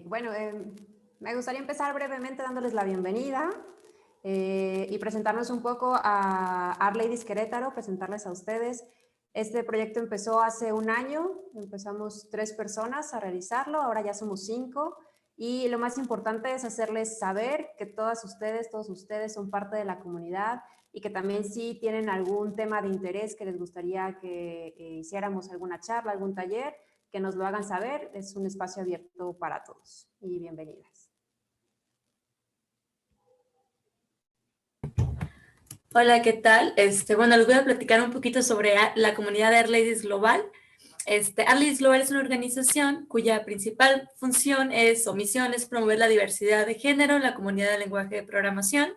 Bueno, me gustaría empezar brevemente dándoles la bienvenida y presentarnos un poco a Art Ladies Querétaro, presentarles a ustedes. Este proyecto empezó hace un año, empezamos 3 personas a realizarlo, ahora ya somos 5 y lo más importante es hacerles saber que todos ustedes son parte de la comunidad y que también si tienen algún tema de interés que les gustaría que hiciéramos alguna charla, algún taller, que nos lo hagan saber. Es un espacio abierto para todos y bienvenidas. Hola, ¿qué tal? Bueno, les voy a platicar un poquito sobre la comunidad de Art Ladies Global. Art Ladies Global es una organización cuya principal función o misión es promover la diversidad de género en la comunidad de lenguaje de programación.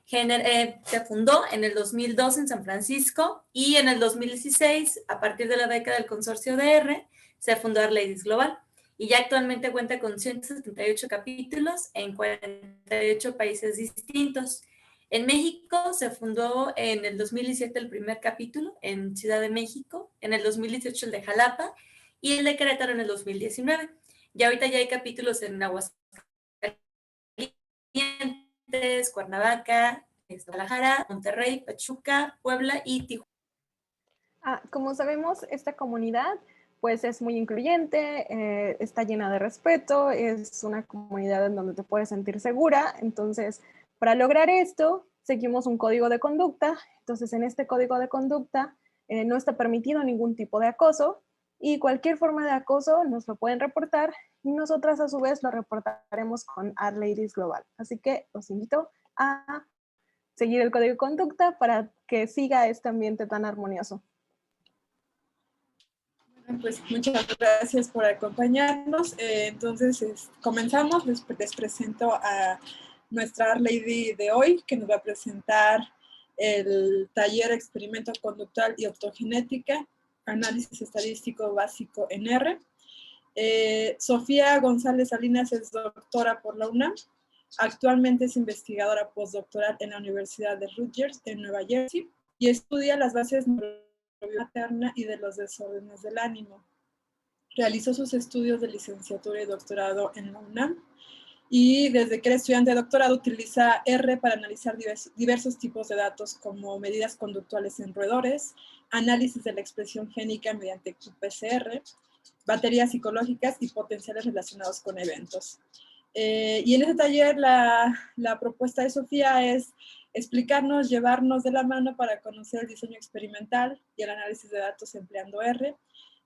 Se fundó en el 2002 en San Francisco y en el 2016, a partir de la beca del consorcio DR, se fundó Art Ladies Global y ya actualmente cuenta con 178 capítulos en 48 países distintos. En México se fundó en el 2017 el primer capítulo en Ciudad de México, en el 2018 el de Jalapa y el de Querétaro en el 2019. Y ahorita ya hay capítulos en Aguascalientes, Cuernavaca, Guadalajara, Monterrey, Pachuca, Puebla y Tijuana. Como sabemos, esta comunidad pues es muy incluyente, está llena de respeto, es una comunidad en donde te puedes sentir segura. Entonces, para lograr esto, seguimos un código de conducta. Entonces, en este código de conducta no está permitido ningún tipo de acoso y cualquier forma de acoso nos lo pueden reportar y nosotras a su vez lo reportaremos con Art Ladies Global. Así que los invito a seguir el código de conducta para que siga este ambiente tan armonioso. Pues muchas gracias por acompañarnos. Entonces, comenzamos. Les presento a nuestra Art Lady de hoy, que nos va a presentar el taller Experimento Conductual y Optogenética, Análisis Estadístico Básico en R. Sofía González Salinas es doctora por la UNAM. Actualmente es investigadora postdoctoral en la Universidad de Rutgers, en Nueva Jersey, y estudia las bases materna y de los desórdenes del ánimo. Realizó sus estudios de licenciatura y doctorado en la UNAM y desde que era estudiante de doctorado utiliza R para analizar diversos tipos de datos como medidas conductuales en roedores, análisis de la expresión génica mediante qPCR, baterías psicológicas y potenciales relacionados con eventos. Y en este taller la propuesta de Sofía es explicarnos, llevarnos de la mano para conocer el diseño experimental y el análisis de datos empleando R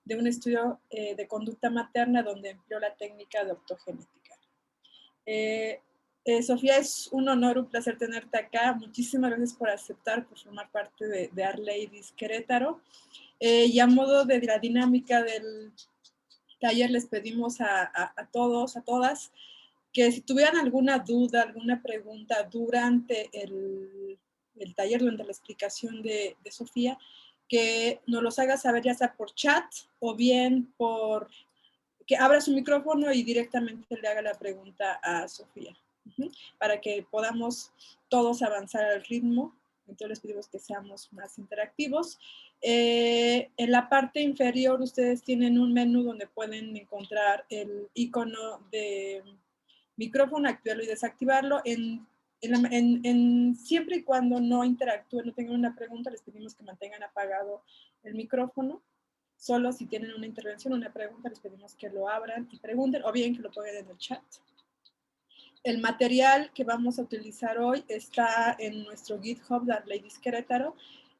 de un estudio de conducta materna donde empleó la técnica de optogenética. Sofía, es un honor, un placer tenerte acá. Muchísimas gracias por aceptar, por formar parte de Art Ladies Querétaro. Y a modo de la dinámica del taller les pedimos a todos, a todas, que si tuvieran alguna duda, alguna pregunta durante el taller, durante la explicación de Sofía, que nos los haga saber ya sea por chat o bien por que abra su micrófono y directamente le haga la pregunta a Sofía, para que podamos todos avanzar al ritmo. Entonces les pedimos que seamos más interactivos. En la parte inferior ustedes tienen un menú donde pueden encontrar el icono de micrófono, activarlo y desactivarlo. Siempre y cuando no interactúen, no tengan una pregunta, les pedimos que mantengan apagado el micrófono. Solo si tienen una intervención, una pregunta, les pedimos que lo abran y pregunten, o bien que lo pongan en el chat. El material que vamos a utilizar hoy está en nuestro GitHub de Art Ladies Querétaro.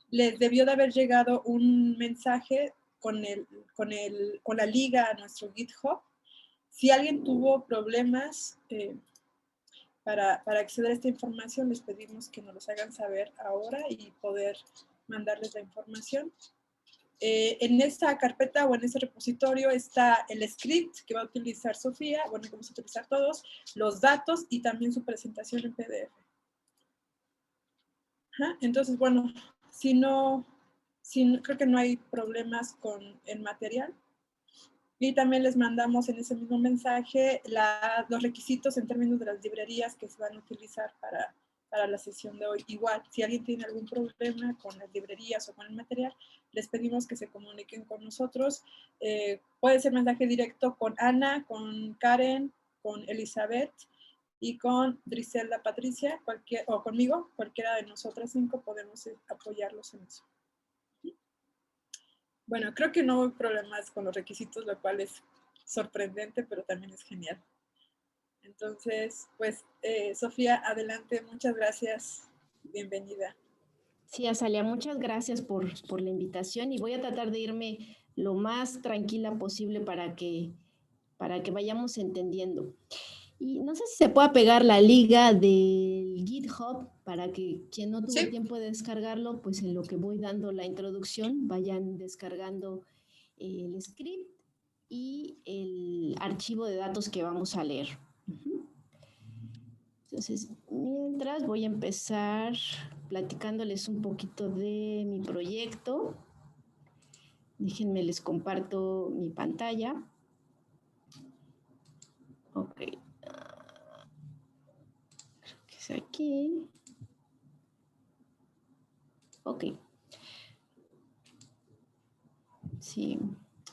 Les debió de haber llegado un mensaje con la liga a nuestro GitHub. Si alguien tuvo problemas para acceder a esta información, les pedimos que nos los hagan saber ahora y poder mandarles la información. En esta carpeta o en este repositorio está el script que va a utilizar Sofía, bueno, que vamos a utilizar todos, los datos y también su presentación en PDF. Entonces, bueno, creo que no hay problemas con el material. Y también les mandamos en ese mismo mensaje los requisitos en términos de las librerías que se van a utilizar para la sesión de hoy. Igual, si alguien tiene algún problema con las librerías o con el material, les pedimos que se comuniquen con nosotros. Puede ser mensaje directo con Ana, con Karen, con Elizabeth y con Griselda Patricia, o conmigo, cualquiera de nosotras 5 podemos apoyarlos en eso. Bueno, creo que no hay problemas con los requisitos, lo cual es sorprendente, pero también es genial. Entonces, pues, Sofía, adelante, muchas gracias, bienvenida. Sí, Azalia, muchas gracias por la invitación y voy a tratar de irme lo más tranquila posible para que vayamos entendiendo. Y no sé si se puede pegar la liga del GitHub para que quien no tuvo tiempo de descargarlo, pues en lo que voy dando la introducción, vayan descargando el script y el archivo de datos que vamos a leer. Entonces, mientras voy a empezar platicándoles un poquito de mi proyecto. Déjenme, les comparto mi pantalla. Ok. Creo que es aquí. Ok. Sí,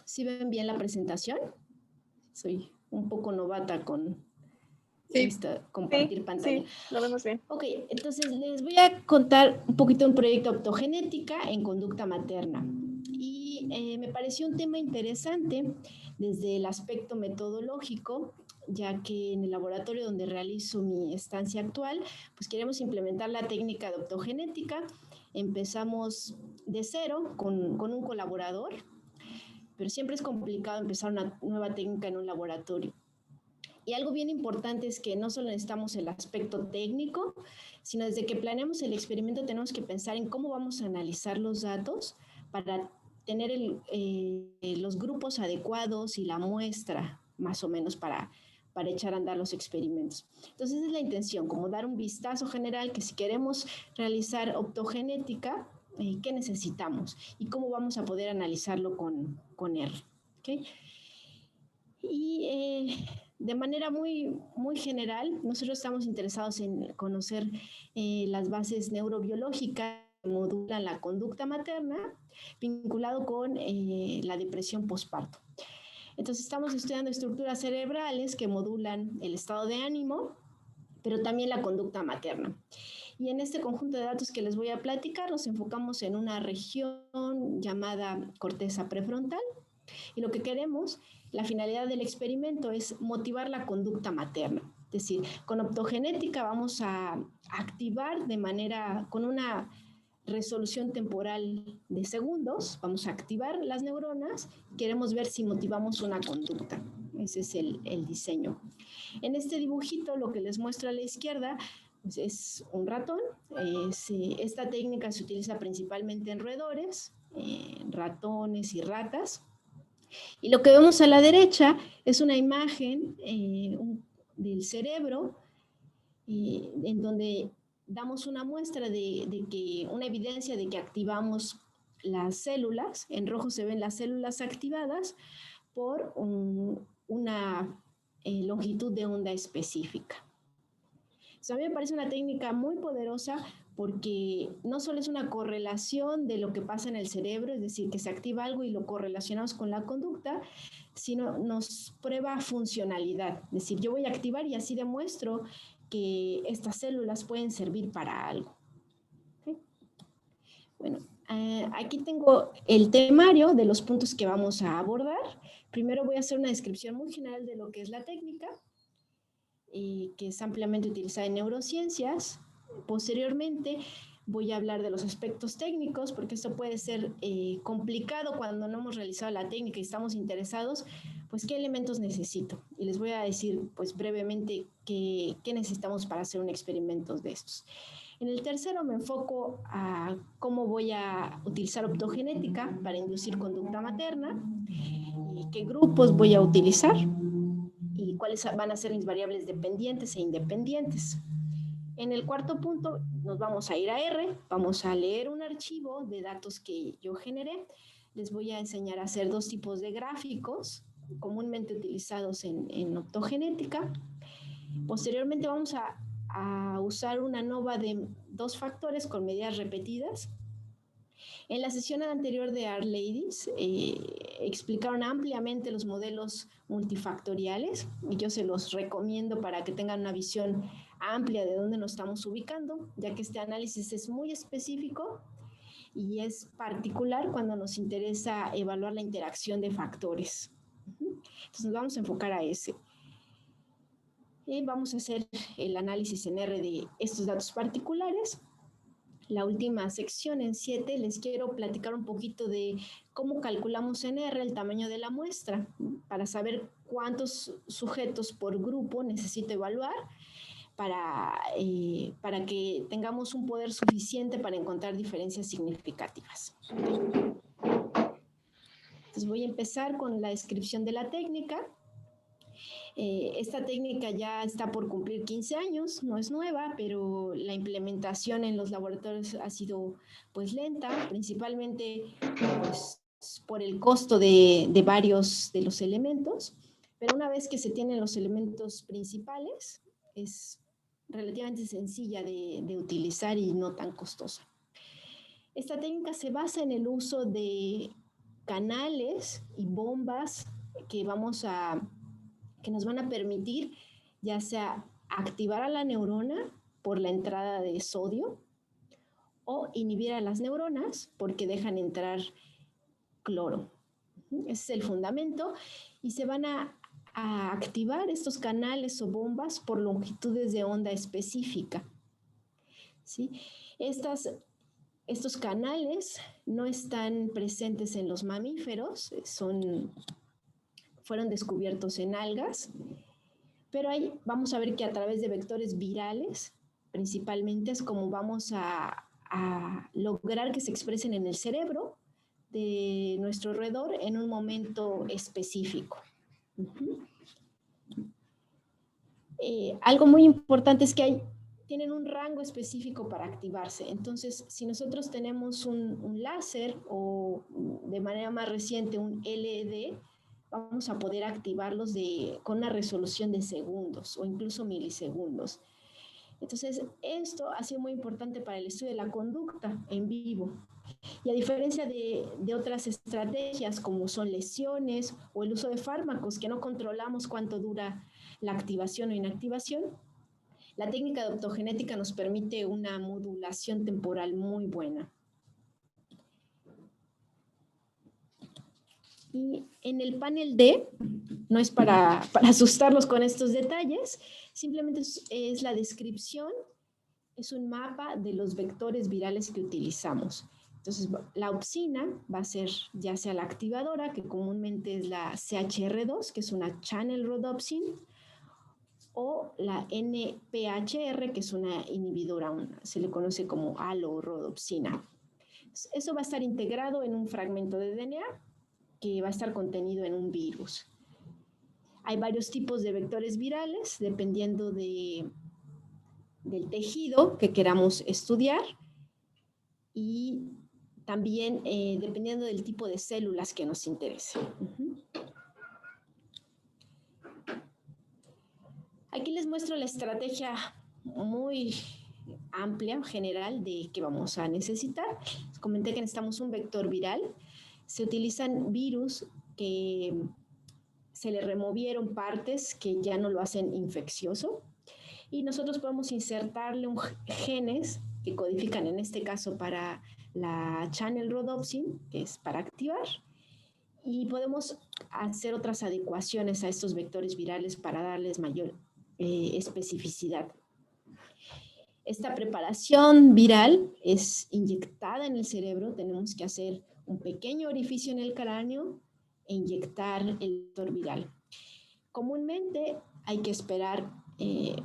¿sí ven bien la presentación? Soy un poco novata con compartir pantalla. Sí, lo vemos bien. Ok, entonces les voy a contar un poquito un proyecto de optogenética en conducta materna. Y me pareció un tema interesante desde el aspecto metodológico, ya que en el laboratorio donde realizo mi estancia actual, pues queremos implementar la técnica de optogenética. Empezamos de cero con un colaborador, pero siempre es complicado empezar una nueva técnica en un laboratorio. Y algo bien importante es que no solo necesitamos el aspecto técnico, sino desde que planeamos el experimento tenemos que pensar en cómo vamos a analizar los datos para tener los grupos adecuados y la muestra más o menos para echar a andar los experimentos. Entonces esa es la intención, como dar un vistazo general que si queremos realizar optogenética, ¿qué necesitamos? Y cómo vamos a poder analizarlo con R. ¿Okay? Y de manera muy, muy general, nosotros estamos interesados en conocer las bases neurobiológicas que modulan la conducta materna vinculado con la depresión postparto. Entonces estamos estudiando estructuras cerebrales que modulan el estado de ánimo, pero también la conducta materna. Y en este conjunto de datos que les voy a platicar, nos enfocamos en una región llamada corteza prefrontal. Y lo que queremos, la finalidad del experimento es motivar la conducta materna. Es decir, con optogenética vamos a activar de manera, con una resolución temporal de segundos, vamos a activar las neuronas, queremos ver si motivamos una conducta. Ese es el diseño. En este dibujito, lo que les muestro a la izquierda, pues es un ratón. Esta técnica se utiliza principalmente en roedores, ratones y ratas. Y lo que vemos a la derecha es una imagen del cerebro en donde damos una muestra una evidencia de que activamos las células. En rojo se ven las células activadas por una longitud de onda específica. A mí me parece una técnica muy poderosa porque no solo es una correlación de lo que pasa en el cerebro, es decir, que se activa algo y lo correlacionamos con la conducta, sino nos prueba funcionalidad. Es decir, yo voy a activar y así demuestro que estas células pueden servir para algo. ¿Okay? Bueno, aquí tengo el temario de los puntos que vamos a abordar. Primero voy a hacer una descripción muy general de lo que es la técnica, que es ampliamente utilizada en neurociencias. Posteriormente voy a hablar de los aspectos técnicos, porque esto puede ser complicado cuando no hemos realizado la técnica y estamos interesados, pues qué elementos necesito. Y les voy a decir pues brevemente qué necesitamos para hacer un experimento de estos. En el tercero me enfoco a cómo voy a utilizar optogenética para inducir conducta materna, y qué grupos voy a utilizar, y cuáles van a ser mis variables dependientes e independientes. En el cuarto punto nos vamos a ir a R, vamos a leer un archivo de datos que yo generé. Les voy a enseñar a hacer dos tipos de gráficos comúnmente utilizados en optogenética. Posteriormente vamos a usar una ANOVA de 2 factores con medidas repetidas. En la sesión anterior de R-Ladies explicaron ampliamente los modelos multifactoriales y yo se los recomiendo para que tengan una visión amplia de dónde nos estamos ubicando, ya que este análisis es muy específico y es particular cuando nos interesa evaluar la interacción de factores. Entonces nos vamos a enfocar a ese. Vamos a hacer el análisis en R de estos datos particulares. La última sección, en 7, les quiero platicar un poquito de cómo calculamos en R el tamaño de la muestra, para saber cuántos sujetos por grupo necesito evaluar para que tengamos un poder suficiente para encontrar diferencias significativas. Entonces voy a empezar con la descripción de la técnica. Esta técnica ya está por cumplir 15 años, no es nueva, pero la implementación en los laboratorios ha sido pues lenta, principalmente pues, por el costo de varios de los elementos, pero una vez que se tienen los elementos principales, es relativamente sencilla de utilizar y no tan costosa. Esta técnica se basa en el uso de canales y bombas que nos van a permitir ya sea activar a la neurona por la entrada de sodio o inhibir a las neuronas porque dejan entrar cloro. Ese es el fundamento y se van a activar estos canales o bombas por longitudes de onda específica. ¿Sí? Estos canales no están presentes en los mamíferos, fueron descubiertos en algas, pero ahí vamos a ver que a través de vectores virales, principalmente, es como vamos a lograr que se expresen en el cerebro de nuestro roedor en un momento específico. Algo muy importante es que tienen un rango específico para activarse. Entonces, si nosotros tenemos un láser o de manera más reciente un LED, vamos a poder activarlos con una resolución de segundos o incluso milisegundos. Entonces, esto ha sido muy importante para el estudio de la conducta en vivo. Y a diferencia de otras estrategias como son lesiones o el uso de fármacos que no controlamos cuánto dura la activación o inactivación, la técnica de optogenética nos permite una modulación temporal muy buena. Y en el panel D, no es para asustarlos con estos detalles, simplemente es la descripción, es un mapa de los vectores virales que utilizamos. Entonces, la opsina va a ser ya sea la activadora, que comúnmente es la CHR2, que es una Channel Rhodopsin, o la NPHR, que es una inhibidora, se le conoce como alorhodopsina. Eso va a estar integrado en un fragmento de DNA que va a estar contenido en un virus. Hay varios tipos de vectores virales dependiendo del tejido que queramos estudiar y también dependiendo del tipo de células que nos interese. Aquí les muestro la estrategia muy amplia, general, de qué vamos a necesitar. Les comenté que necesitamos un vector viral. Se utilizan virus que se le removieron partes que ya no lo hacen infeccioso y nosotros podemos insertarle genes que codifican en este caso para la Channel Rhodopsin, que es para activar, y podemos hacer otras adecuaciones a estos vectores virales para darles mayor especificidad. Esta preparación viral es inyectada en el cerebro, tenemos que hacer un pequeño orificio en el cráneo e inyectar el vector viral. Comúnmente hay que esperar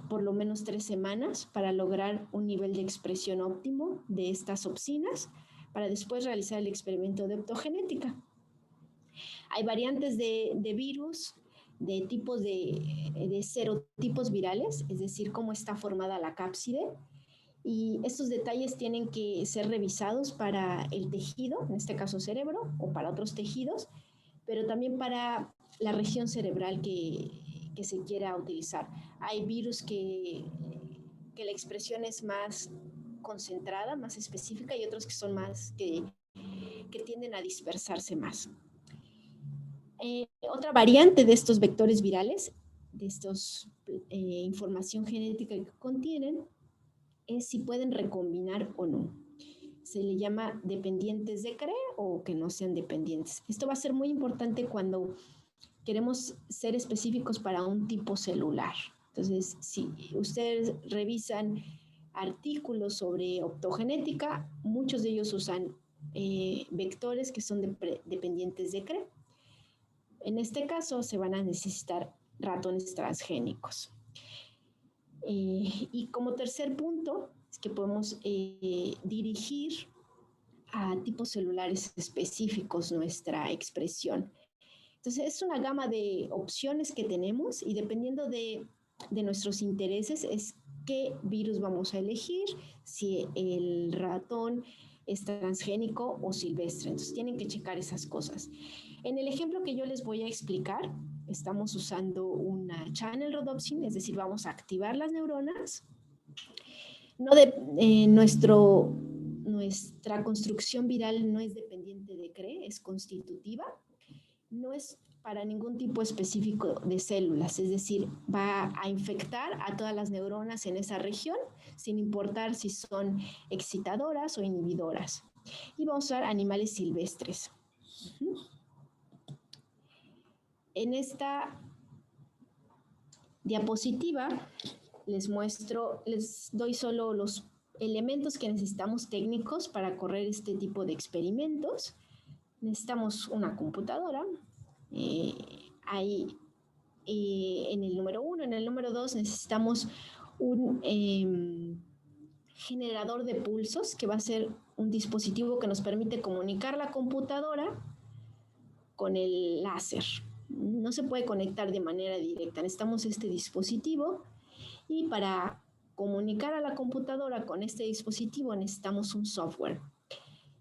por lo menos 3 semanas para lograr un nivel de expresión óptimo de estas opsinas para después realizar el experimento de optogenética. Hay variantes de virus, de tipos de serotipos virales, es decir, cómo está formada la cápside, y estos detalles tienen que ser revisados para el tejido, en este caso cerebro, o para otros tejidos, pero también para la región cerebral que se quiera utilizar. Hay virus que la expresión es más concentrada, más específica, y otros que son más que porque tienden a dispersarse más. Otra variante de estos vectores virales, de estos información genética que contienen, es si pueden recombinar o no. Se le llama dependientes de CRE o que no sean dependientes. Esto va a ser muy importante cuando queremos ser específicos para un tipo celular. Entonces, si ustedes revisan artículos sobre optogenética, muchos de ellos usan vectores que son dependientes de CRE. En este caso, se van a necesitar ratones transgénicos. Y como tercer punto, es que podemos dirigir a tipos celulares específicos nuestra expresión. Entonces, es una gama de opciones que tenemos y dependiendo de nuestros intereses es qué virus vamos a elegir, si el ratón es transgénico o silvestre. Entonces, tienen que checar esas cosas. En el ejemplo que yo les voy a explicar, estamos usando una channel rhodopsin, es decir, vamos a activar las neuronas. Nuestra construcción viral no es dependiente de CRE, es constitutiva. No es para ningún tipo específico de células, es decir, va a infectar a todas las neuronas en esa región, sin importar si son excitadoras o inhibidoras. Y vamos a usar animales silvestres. En esta diapositiva les doy solo los elementos que necesitamos técnicos para correr este tipo de experimentos. Necesitamos una computadora. En el número 1, en el número 2 necesitamos un generador de pulsos que va a ser un dispositivo que nos permite comunicar la computadora con el láser. No se puede conectar de manera directa, necesitamos este dispositivo y para comunicar a la computadora con este dispositivo necesitamos un software.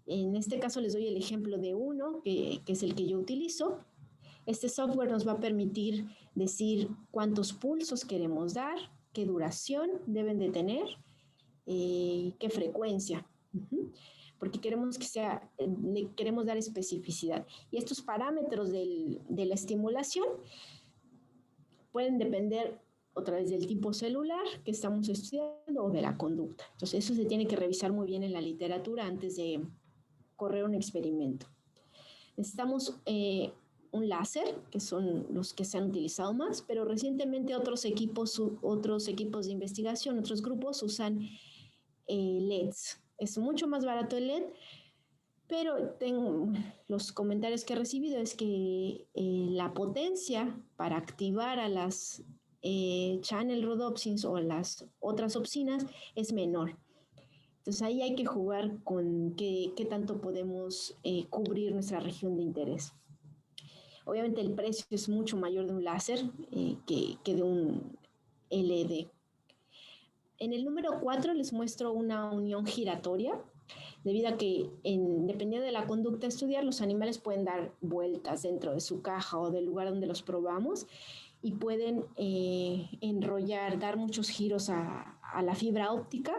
En este caso les doy el ejemplo de uno, que es el que yo utilizo. Este software nos va a permitir decir cuántos pulsos queremos dar, qué duración deben de tener, qué frecuencia. Porque queremos le queremos dar especificidad. Y estos parámetros de la estimulación pueden depender otra vez del tipo celular que estamos estudiando o de la conducta. Entonces, eso se tiene que revisar muy bien en la literatura antes de correr un experimento. Necesitamos un láser, que son los que se han utilizado más, pero recientemente otros equipos de investigación, otros grupos usan LEDs. Es mucho más barato el LED, pero los comentarios que he recibido es que la potencia para activar a las channel rhodopsins o las otras opsinas es menor. Entonces ahí hay que jugar con qué tanto podemos cubrir nuestra región de interés. Obviamente el precio es mucho mayor de un láser que de un LED. En el número 4 les muestro una unión giratoria, debido a que dependiendo de la conducta a estudiar, los animales pueden dar vueltas dentro de su caja o del lugar donde los probamos y pueden enrollar, dar muchos giros a la fibra óptica,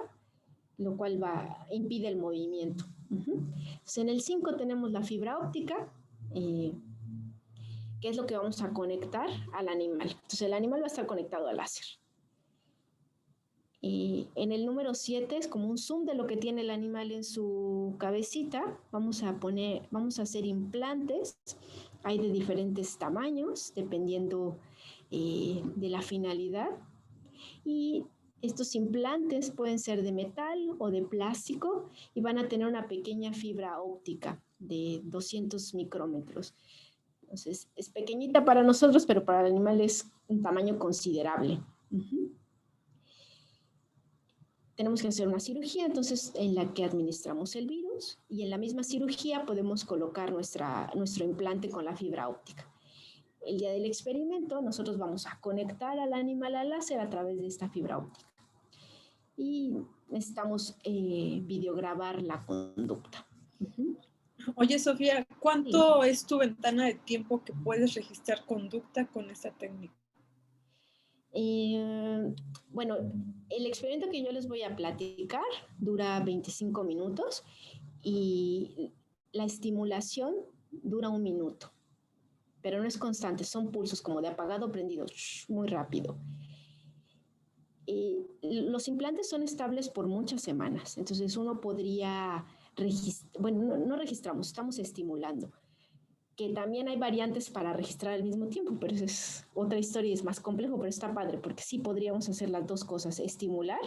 lo cual impide el movimiento. Entonces, en el 5 tenemos la fibra óptica, que es lo que vamos a conectar al animal. Entonces, el animal va a estar conectado al láser. Y en el número 7 es como un zoom de lo que tiene el animal en su cabecita. Vamos a hacer implantes. Hay de diferentes tamaños, dependiendo de la finalidad. Y estos implantes pueden ser de metal o de plástico y van a tener una pequeña fibra óptica de 200 micrómetros. Entonces, es pequeñita para nosotros, pero para el animal es un tamaño considerable. Tenemos que hacer una cirugía, entonces, en la que administramos el virus y en la misma cirugía podemos colocar nuestro implante con la fibra óptica. El día del experimento, nosotros vamos a conectar al animal al láser a través de esta fibra óptica. Y necesitamos videograbar la conducta. Oye, Sofía, ¿cuánto es tu ventana de tiempo que puedes registrar conducta con esta técnica? Bueno, el experimento que yo les voy a platicar dura 25 minutos y la estimulación dura 1 minuto, pero no es constante, son pulsos como de apagado prendido, muy rápido. Los implantes son estables por muchas semanas, entonces uno podría bueno, no registramos, estamos estimulando, que también hay variantes para registrar al mismo tiempo, pero esa es otra historia, es más complejo, pero está padre, porque sí podríamos hacer las dos cosas, estimular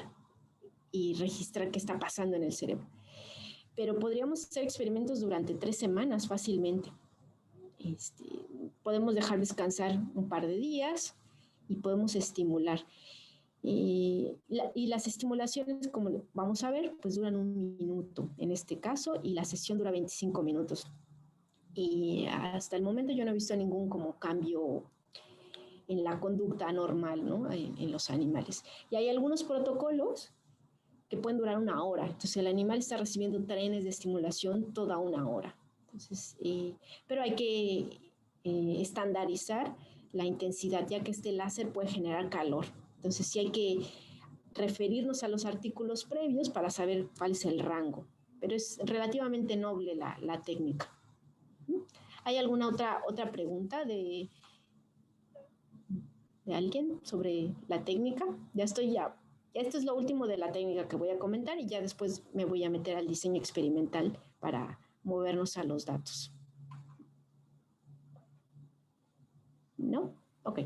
y registrar qué está pasando en el cerebro. Pero podríamos hacer experimentos durante 3 semanas fácilmente. Podemos dejar descansar un par de días y podemos estimular. Y las estimulaciones, como vamos a ver, pues duran 1 minuto en este caso, y la sesión dura 25 minutos. Y hasta el momento yo no he visto ningún como cambio en la conducta normal, ¿no? En los animales. Y hay algunos protocolos que pueden durar 1 hora. Entonces el animal está recibiendo trenes de estimulación toda 1 hora. Entonces, pero hay que estandarizar la intensidad, ya que este láser puede generar calor. Entonces sí hay que referirnos a los artículos previos para saber cuál es el rango. Pero es relativamente noble la técnica. ¿Hay alguna otra pregunta de alguien sobre la técnica? Esto es lo último de la técnica que voy a comentar y ya después me voy a meter al diseño experimental para movernos a los datos. ¿No? Ok.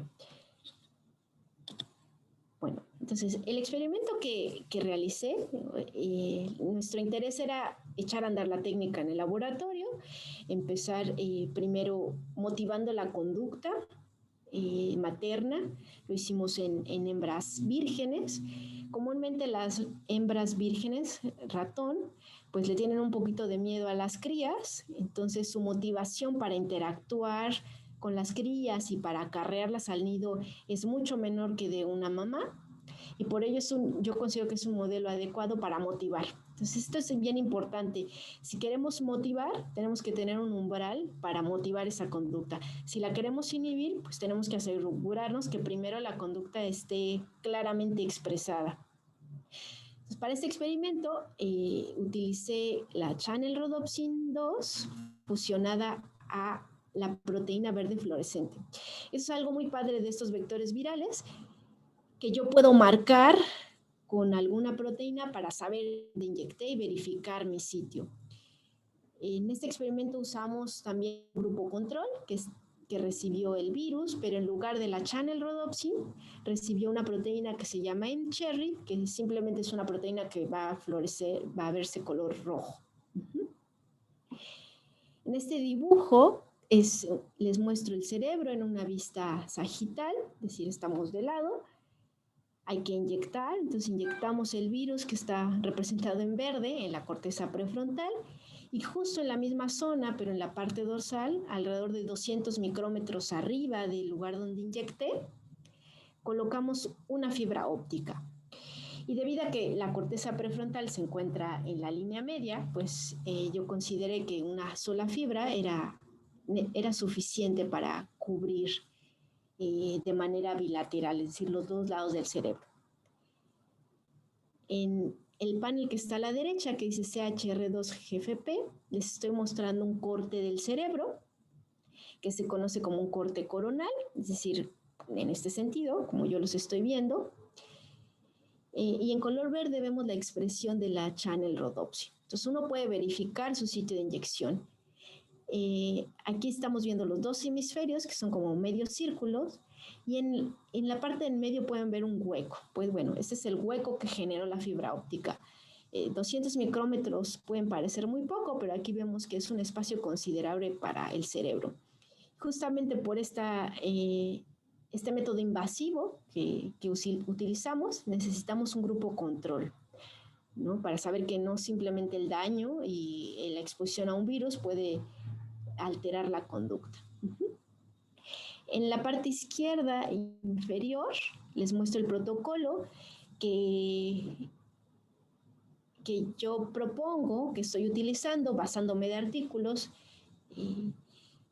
Bueno, entonces el experimento que realicé, nuestro interés era echar a andar la técnica en el laboratorio, empezar primero motivando la conducta materna, lo hicimos en hembras vírgenes. Comúnmente las hembras vírgenes, ratón, pues le tienen un poquito de miedo a las crías, entonces su motivación para interactuar con las crías y para acarrearlas al nido es mucho menor que de una mamá, y por ello yo considero que es un modelo adecuado para motivar. Entonces esto es bien importante. Si queremos motivar, tenemos que tener un umbral para motivar esa conducta. Si la queremos inhibir, pues tenemos que asegurarnos que primero la conducta esté claramente expresada. Entonces, para este experimento utilicé la Channel Rhodopsin 2 fusionada a la proteína verde fluorescente. Eso es algo muy padre de estos vectores virales, que yo puedo marcar con alguna proteína para saber dónde inyecté y verificar mi sitio. En este experimento usamos también un grupo control que recibió el virus, pero en lugar de la Channel Rhodopsin recibió una proteína que se llama mCherry, que simplemente es una proteína que va a florecer, va a verse color rojo. En este dibujo les muestro el cerebro en una vista sagital, es decir, estamos de lado. Hay que inyectar, entonces inyectamos el virus que está representado en verde en la corteza prefrontal, y justo en la misma zona, pero en la parte dorsal, alrededor de 200 micrómetros arriba del lugar donde inyecté, colocamos una fibra óptica. Y debido a que la corteza prefrontal se encuentra en la línea media, pues yo consideré que una sola fibra era suficiente para cubrir de manera bilateral, es decir, los dos lados del cerebro. En el panel que está a la derecha, que dice CHR2-GFP, les estoy mostrando un corte del cerebro, que se conoce como un corte coronal, es decir, en este sentido, como yo los estoy viendo. Y en color verde vemos la expresión de la Channel Rhodopsin. Entonces uno puede verificar su sitio de inyección. Aquí estamos viendo los dos hemisferios, que son como medios círculos, y en la parte del medio pueden ver un hueco. Pues bueno, este es el hueco que generó la fibra óptica. 200 micrómetros pueden parecer muy poco, pero aquí vemos que es un espacio considerable para el cerebro. Justamente por este método invasivo que utilizamos, necesitamos un grupo control, ¿no? Para saber que no simplemente el daño y la exposición a un virus puede alterar la conducta. En la parte izquierda inferior les muestro el protocolo que yo propongo, que estoy utilizando basándome de artículos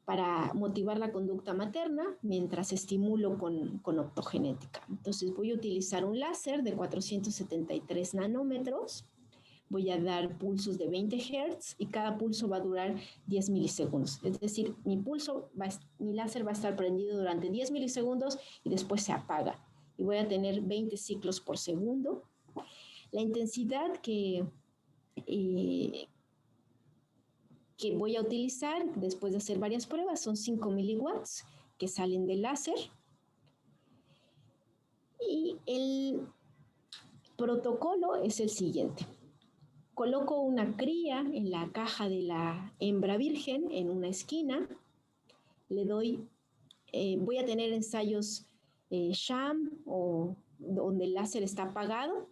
para motivar la conducta materna mientras estimulo con optogenética. Entonces voy a utilizar un láser de 473 nanómetros, voy a dar pulsos de 20 Hz y cada pulso va a durar 10 milisegundos. Es decir, mi láser va a estar prendido durante 10 milisegundos y después se apaga. Y voy a tener 20 ciclos por segundo. La intensidad que voy a utilizar después de hacer varias pruebas son 5 miliwatts que salen del láser. Y el protocolo es el siguiente. Coloco una cría en la caja de la hembra virgen en una esquina. Le doy, voy a tener ensayos sham o donde el láser está apagado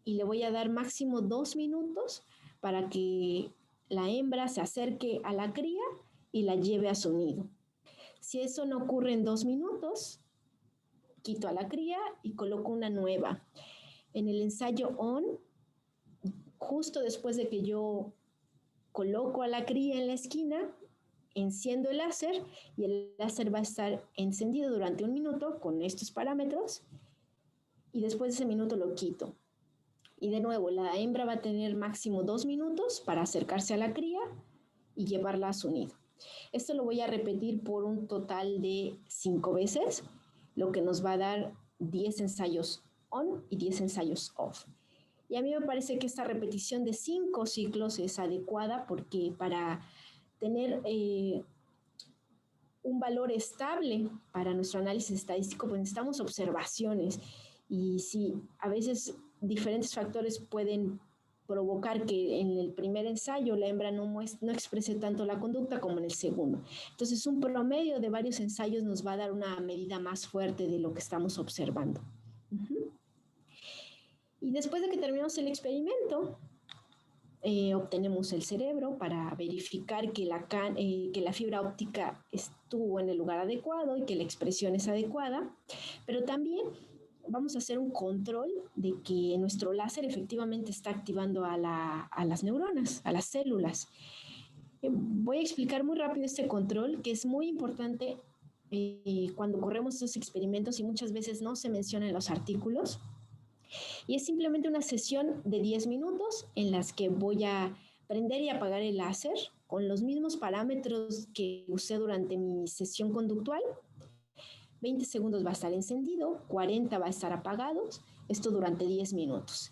y le voy a dar máximo 2 minutos para que la hembra se acerque a la cría y la lleve a su nido. Si eso no ocurre en 2 minutos, quito a la cría y coloco una nueva. En el ensayo on, justo después de que yo coloco a la cría en la esquina, enciendo el láser y el láser va a estar encendido durante 1 minuto con estos parámetros y después de ese minuto lo quito. Y de nuevo, la hembra va a tener máximo 2 minutos para acercarse a la cría y llevarla a su nido. Esto lo voy a repetir por un total de 5 veces, lo que nos va a dar 10 ensayos on y 10 ensayos off. Y a mí me parece que esta repetición de 5 ciclos es adecuada porque para tener un valor estable para nuestro análisis estadístico, pues necesitamos observaciones. Y si a veces diferentes factores pueden provocar que en el primer ensayo la hembra no exprese tanto la conducta como en el segundo. Entonces, un promedio de varios ensayos nos va a dar una medida más fuerte de lo que estamos observando. Y después de que terminamos el experimento, obtenemos el cerebro para verificar que la fibra óptica estuvo en el lugar adecuado y que la expresión es adecuada, pero también vamos a hacer un control de que nuestro láser efectivamente está activando a las neuronas, a las células. Voy a explicar muy rápido este control, que es muy importante cuando corremos estos experimentos y muchas veces no se menciona en los artículos. Y es simplemente una sesión de 10 minutos en las que voy a prender y apagar el láser con los mismos parámetros que usé durante mi sesión conductual. 20 segundos va a estar encendido, 40 va a estar apagados, esto durante 10 minutos.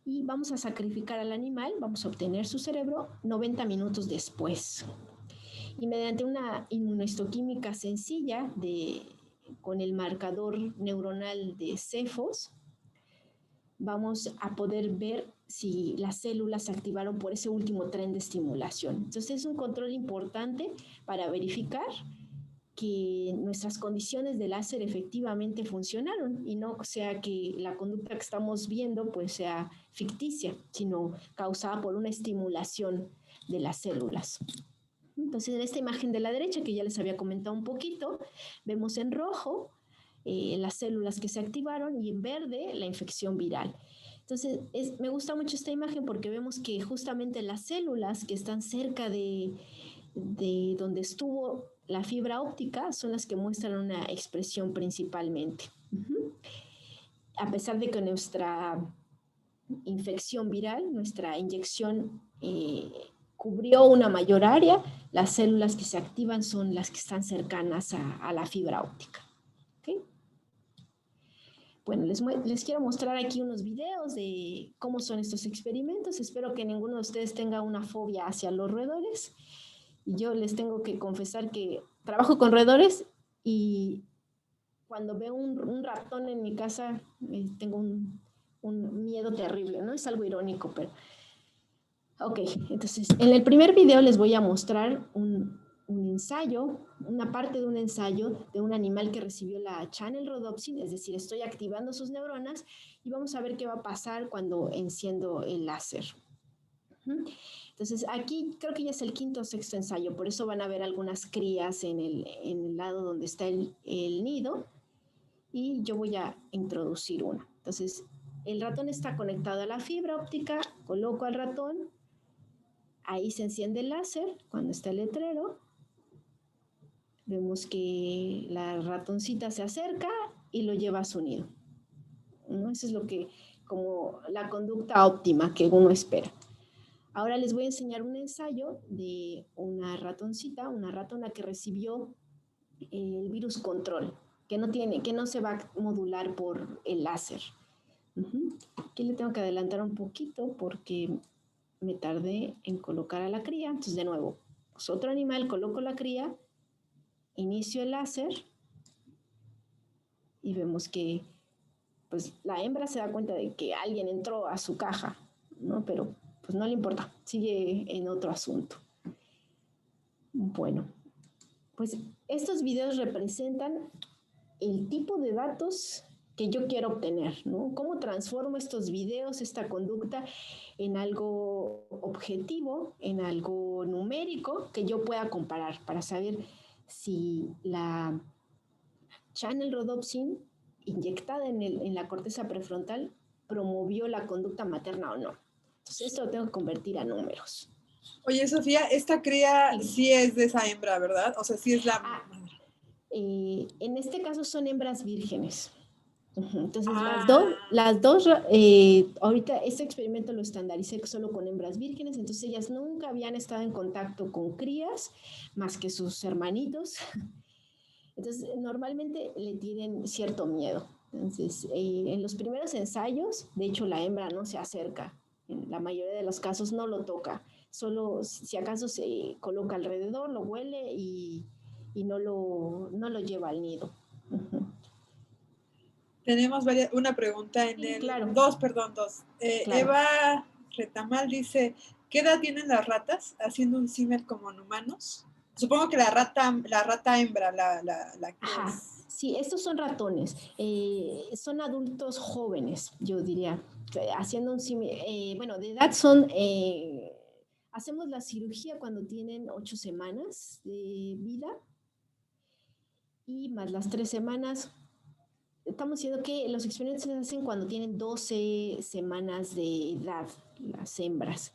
Y vamos a sacrificar al animal, vamos a obtener su cerebro 90 minutos después. Y mediante una inmunohistoquímica sencilla con el marcador neuronal de Cephos, vamos a poder ver si las células se activaron por ese último tren de estimulación. Entonces es un control importante para verificar que nuestras condiciones de láser efectivamente funcionaron y no sea que la conducta que estamos viendo pues sea ficticia, sino causada por una estimulación de las células. Entonces en esta imagen de la derecha que ya les había comentado un poquito, vemos en rojo las células que se activaron y en verde la infección viral. Entonces, me gusta mucho esta imagen porque vemos que justamente las células que están cerca de donde estuvo la fibra óptica son las que muestran una expresión principalmente. A pesar de que nuestra infección viral, nuestra inyección cubrió una mayor área, las células que se activan son las que están cercanas a la fibra óptica. Bueno, les quiero mostrar aquí unos videos de cómo son estos experimentos. Espero que ninguno de ustedes tenga una fobia hacia los roedores. Y yo les tengo que confesar que trabajo con roedores y cuando veo un ratón en mi casa tengo un miedo terrible, ¿no? Es algo irónico, pero... Ok, entonces en el primer video les voy a mostrar un ensayo, una parte de un ensayo de un animal que recibió la channel rhodopsin, es decir, estoy activando sus neuronas y vamos a ver qué va a pasar cuando enciendo el láser. Entonces aquí creo que ya es el quinto o sexto ensayo, por eso van a ver algunas crías en el lado donde está el nido y yo voy a introducir una. Entonces el ratón está conectado a la fibra óptica, coloco al ratón, ahí se enciende el láser cuando está el letrero. Vemos que la ratoncita se acerca y lo lleva a su nido, ¿no? Eso es como la conducta óptima que uno espera. Ahora les voy a enseñar un ensayo de una ratoncita, una ratona que recibió el virus control, que no se va a modular por el láser. Aquí le tengo que adelantar un poquito porque me tardé en colocar a la cría. Entonces, de nuevo, pues otro animal, coloco la cría, inicio el láser y vemos que pues la hembra se da cuenta de que alguien entró a su caja, ¿no? Pero pues no le importa, sigue en otro asunto. Bueno, pues estos videos representan el tipo de datos que yo quiero obtener, ¿no? ¿Cómo transformo estos videos, esta conducta, en algo objetivo, en algo numérico que yo pueda comparar para saber si la channel rhodopsin inyectada en la corteza prefrontal promovió la conducta materna o no? Entonces esto lo tengo que convertir a números. Oye, Sofía, esta cría sí es de esa hembra, ¿verdad? O sea, sí es la madre. En este caso son hembras vírgenes. Entonces, ahorita este experimento lo estandaricé solo con hembras vírgenes, entonces ellas nunca habían estado en contacto con crías más que sus hermanitos. Entonces, normalmente le tienen cierto miedo. Entonces, en los primeros ensayos, de hecho, la hembra no se acerca. En la mayoría de los casos no lo toca. Solo si acaso se coloca alrededor, lo huele y no lo lleva al nido. Tenemos una pregunta en el... Claro. Dos. Claro. Eva Retamal dice, ¿qué edad tienen las ratas haciendo un símil como en humanos? Supongo que la rata hembra, la que Ajá. es... Sí, estos son ratones. Son adultos jóvenes, yo diría. Haciendo un símil, bueno, de edad son... hacemos la cirugía cuando tienen 8 semanas de vida y más las 3 semanas. Estamos diciendo que los experimentos se hacen cuando tienen 12 semanas de edad, las hembras,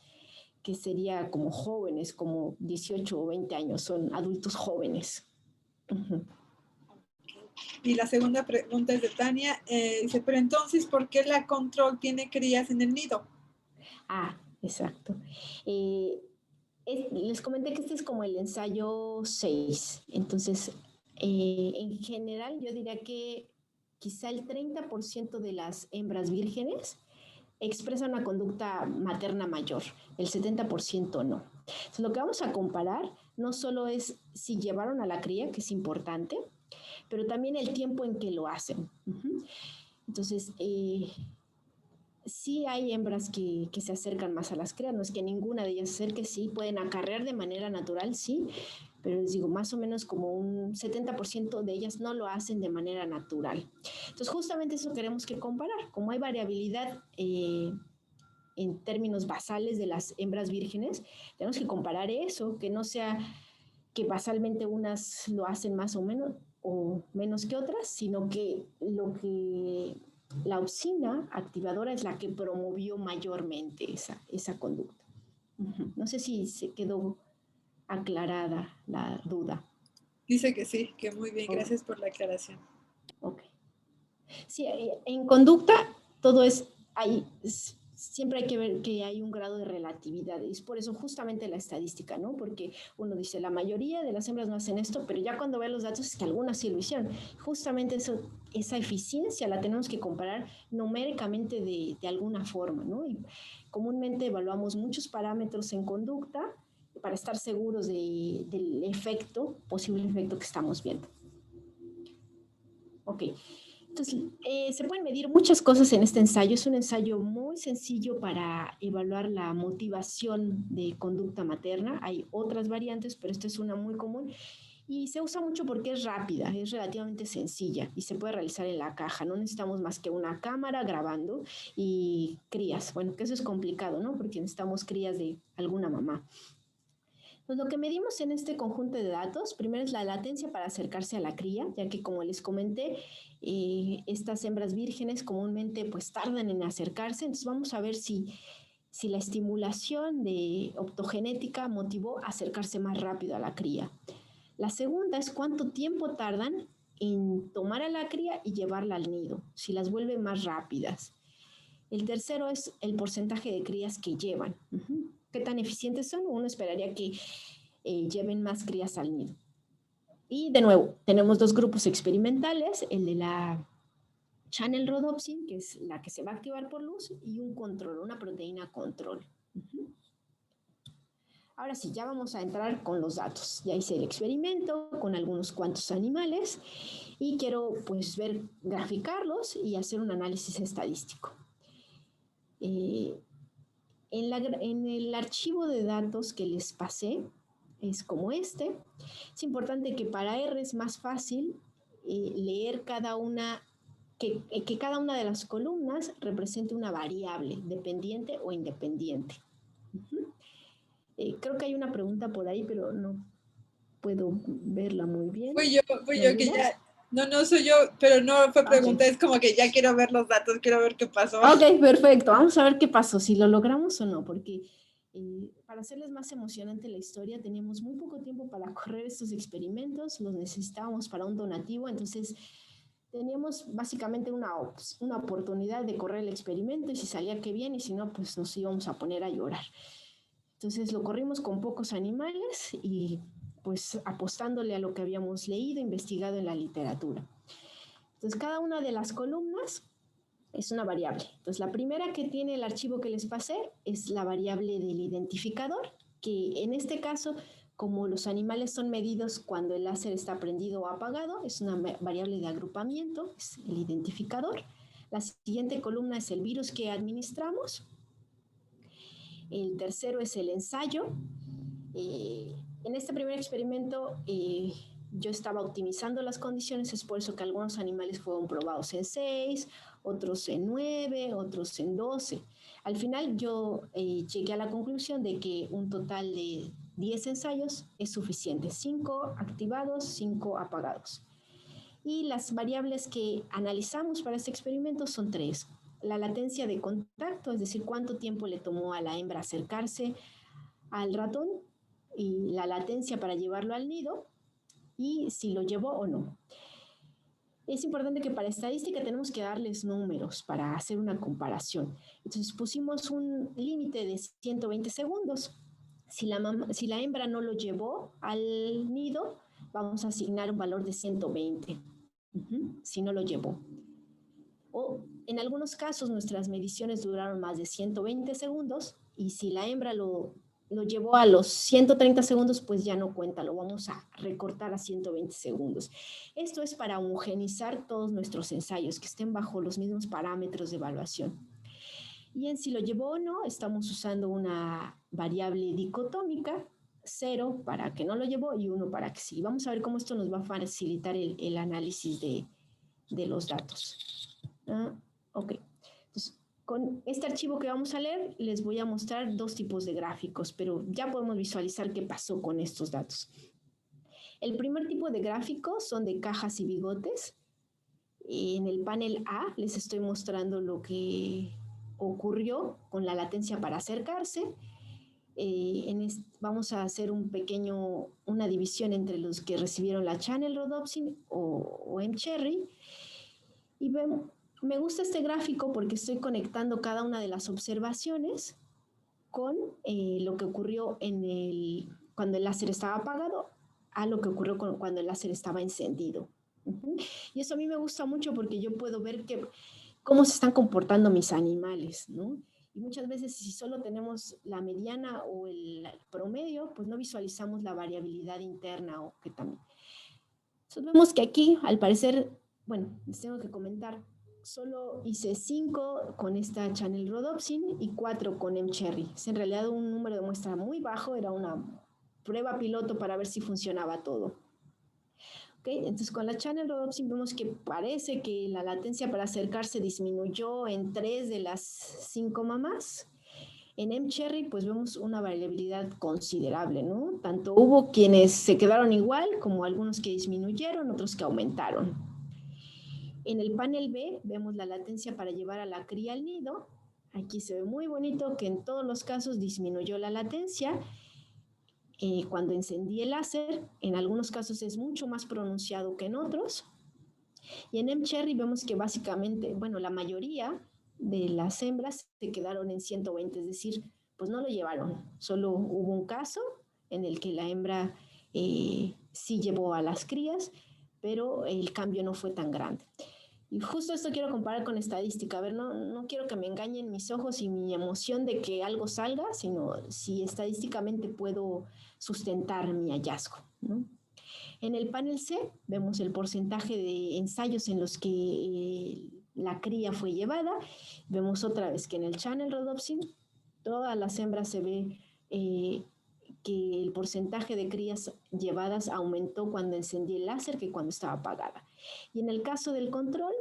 que sería como jóvenes, como 18 o 20 años, son adultos jóvenes. Y la segunda pregunta es de Tania. Dice, pero entonces, ¿por qué la control tiene crías en el nido? Ah, exacto. Les comenté que este es como el ensayo 6. Entonces, en general, yo diría que quizá el 30% de las hembras vírgenes expresa una conducta materna mayor, el 70% no. Entonces, lo que vamos a comparar no solo es si llevaron a la cría, que es importante, pero también el tiempo en que lo hacen. Entonces, sí hay hembras que se acercan más a las crías, no es que ninguna de ellas se acerque, sí, pueden acarrear de manera natural, sí, pero les digo, más o menos como un 70% de ellas no lo hacen de manera natural. Entonces, justamente eso queremos que comparar. Como hay variabilidad en términos basales de las hembras vírgenes, tenemos que comparar eso, que no sea que basalmente unas lo hacen más o menos que otras, sino que la opsina activadora es la que promovió mayormente esa conducta. No sé si se quedó aclarada la duda. Dice que sí, que muy bien. Gracias por la aclaración. Ok. Sí, en conducta todo siempre hay que ver que hay un grado de relatividad. Es por eso justamente la estadística, ¿no? Porque uno dice, la mayoría de las hembras no hacen esto, pero ya cuando ve los datos es que algunas sí lo hicieron. Justamente esa eficiencia la tenemos que comparar numéricamente de alguna forma, ¿no? Y comúnmente evaluamos muchos parámetros en conducta para estar seguros del posible efecto que estamos viendo. Ok. Entonces, se pueden medir muchas cosas en este ensayo. Es un ensayo muy sencillo para evaluar la motivación de conducta materna. Hay otras variantes, pero esta es una muy común y se usa mucho porque es rápida, es relativamente sencilla y se puede realizar en la caja. No necesitamos más que una cámara grabando y crías. Bueno, que eso es complicado, ¿no? Porque necesitamos crías de alguna mamá. Pues lo que medimos en este conjunto de datos, primero es la latencia para acercarse a la cría, ya que como les comenté, estas hembras vírgenes comúnmente pues tardan en acercarse, entonces vamos a ver si la estimulación de optogenética motivó a acercarse más rápido a la cría. La segunda es cuánto tiempo tardan en tomar a la cría y llevarla al nido, si las vuelve más rápidas. El tercero es el porcentaje de crías que llevan. qué tan eficientes son, uno esperaría que lleven más crías al nido. Y de nuevo, tenemos dos grupos experimentales, el de la channel rhodopsin, que es la que se va a activar por luz, y un control, una proteína control. Ahora sí, ya vamos a entrar con los datos. Ya hice el experimento con algunos cuantos animales y quiero pues graficarlos y hacer un análisis estadístico. En el archivo de datos que les pasé, es como este. Es importante que para R es más fácil leer cada una, que cada una de las columnas represente una variable, dependiente o independiente. Creo que hay una pregunta por ahí, pero no puedo verla muy bien. Fui yo que ya... No soy yo, pero no fue pregunta, okay. Es como que ya quiero ver los datos, quiero ver qué pasó. Ok, perfecto. Vamos a ver qué pasó, si lo logramos o no, porque para hacerles más emocionante la historia, teníamos muy poco tiempo para correr estos experimentos, los necesitábamos para un donativo, entonces teníamos básicamente una oportunidad de correr el experimento y si salía qué bien y si no, pues nos íbamos a poner a llorar. Entonces lo corrimos con pocos animales y pues apostándole a lo que habíamos leído, investigado en la literatura. Entonces cada una de las columnas es una variable. Entonces la primera que tiene el archivo que les pasé es la variable del identificador, que en este caso, como los animales son medidos cuando el láser está prendido o apagado, es una variable de agrupamiento, es el identificador. La siguiente columna es el virus que administramos. El tercero es el ensayo. En este primer experimento yo estaba optimizando las condiciones, es por eso que algunos animales fueron probados en 6, otros en 9, otros en 12. Al final yo llegué a la conclusión de que un total de 10 ensayos es suficiente, 5 activados, 5 apagados. Y las variables que analizamos para este experimento son 3. La latencia de contacto, es decir, cuánto tiempo le tomó a la hembra acercarse al ratón, y la latencia para llevarlo al nido, y si lo llevó o no. Es importante que para estadística tenemos que darles números para hacer una comparación. Entonces pusimos un límite de 120 segundos. Si la hembra no lo llevó al nido, vamos a asignar un valor de 120. Si no lo llevó. O en algunos casos nuestras mediciones duraron más de 120 segundos y si la hembra lo llevó a los 130 segundos, pues ya no cuenta, lo vamos a recortar a 120 segundos. Esto es para homogenizar todos nuestros ensayos, que estén bajo los mismos parámetros de evaluación. Y en si lo llevó o no, estamos usando una variable dicotómica, 0 para que no lo llevó y 1 para que sí. Vamos a ver cómo esto nos va a facilitar el análisis de los datos. Ok. Entonces, con este archivo que vamos a leer, les voy a mostrar dos tipos de gráficos, pero ya podemos visualizar qué pasó con estos datos. El primer tipo de gráficos son de cajas y bigotes. En el panel A les estoy mostrando lo que ocurrió con la latencia para acercarse. Vamos a hacer una división entre los que recibieron la channel rhodopsin o mCherry. Y me gusta este gráfico porque estoy conectando cada una de las observaciones con lo que ocurrió cuando el láser estaba apagado a lo que ocurrió cuando el láser estaba encendido. Y eso a mí me gusta mucho porque yo puedo ver cómo se están comportando mis animales, ¿no? Y muchas veces si solo tenemos la mediana o el promedio, pues no visualizamos la variabilidad interna o que también. Entonces vemos que aquí, al parecer, bueno, les tengo que comentar, solo hice 5 con esta channel rhodopsin y 4 con mCherry. Es en realidad un número de muestra muy bajo, era una prueba piloto para ver si funcionaba todo. ¿Okay? Entonces con la channel rhodopsin vemos que parece que la latencia para acercarse disminuyó en 3 de las 5 mamás. En mCherry pues vemos una variabilidad considerable, ¿no? Tanto hubo quienes se quedaron igual como algunos que disminuyeron, otros que aumentaron. En el panel B vemos la latencia para llevar a la cría al nido. Aquí se ve muy bonito que en todos los casos disminuyó la latencia. Cuando encendí el láser, en algunos casos es mucho más pronunciado que en otros. Y en mCherry vemos que básicamente, bueno, la mayoría de las hembras se quedaron en 120, es decir, pues no lo llevaron. Solo hubo un caso en el que la hembra sí llevó a las crías, pero el cambio no fue tan grande. Y justo esto quiero comparar con estadística. A ver, no quiero que me engañen mis ojos y mi emoción de que algo salga, sino si estadísticamente puedo sustentar mi hallazgo, ¿no? En el panel C vemos el porcentaje de ensayos en los que la cría fue llevada. Vemos otra vez que en el channel rhodopsin todas las hembras se ve que el porcentaje de crías llevadas aumentó cuando encendí el láser que cuando estaba apagada. Y en el caso del control,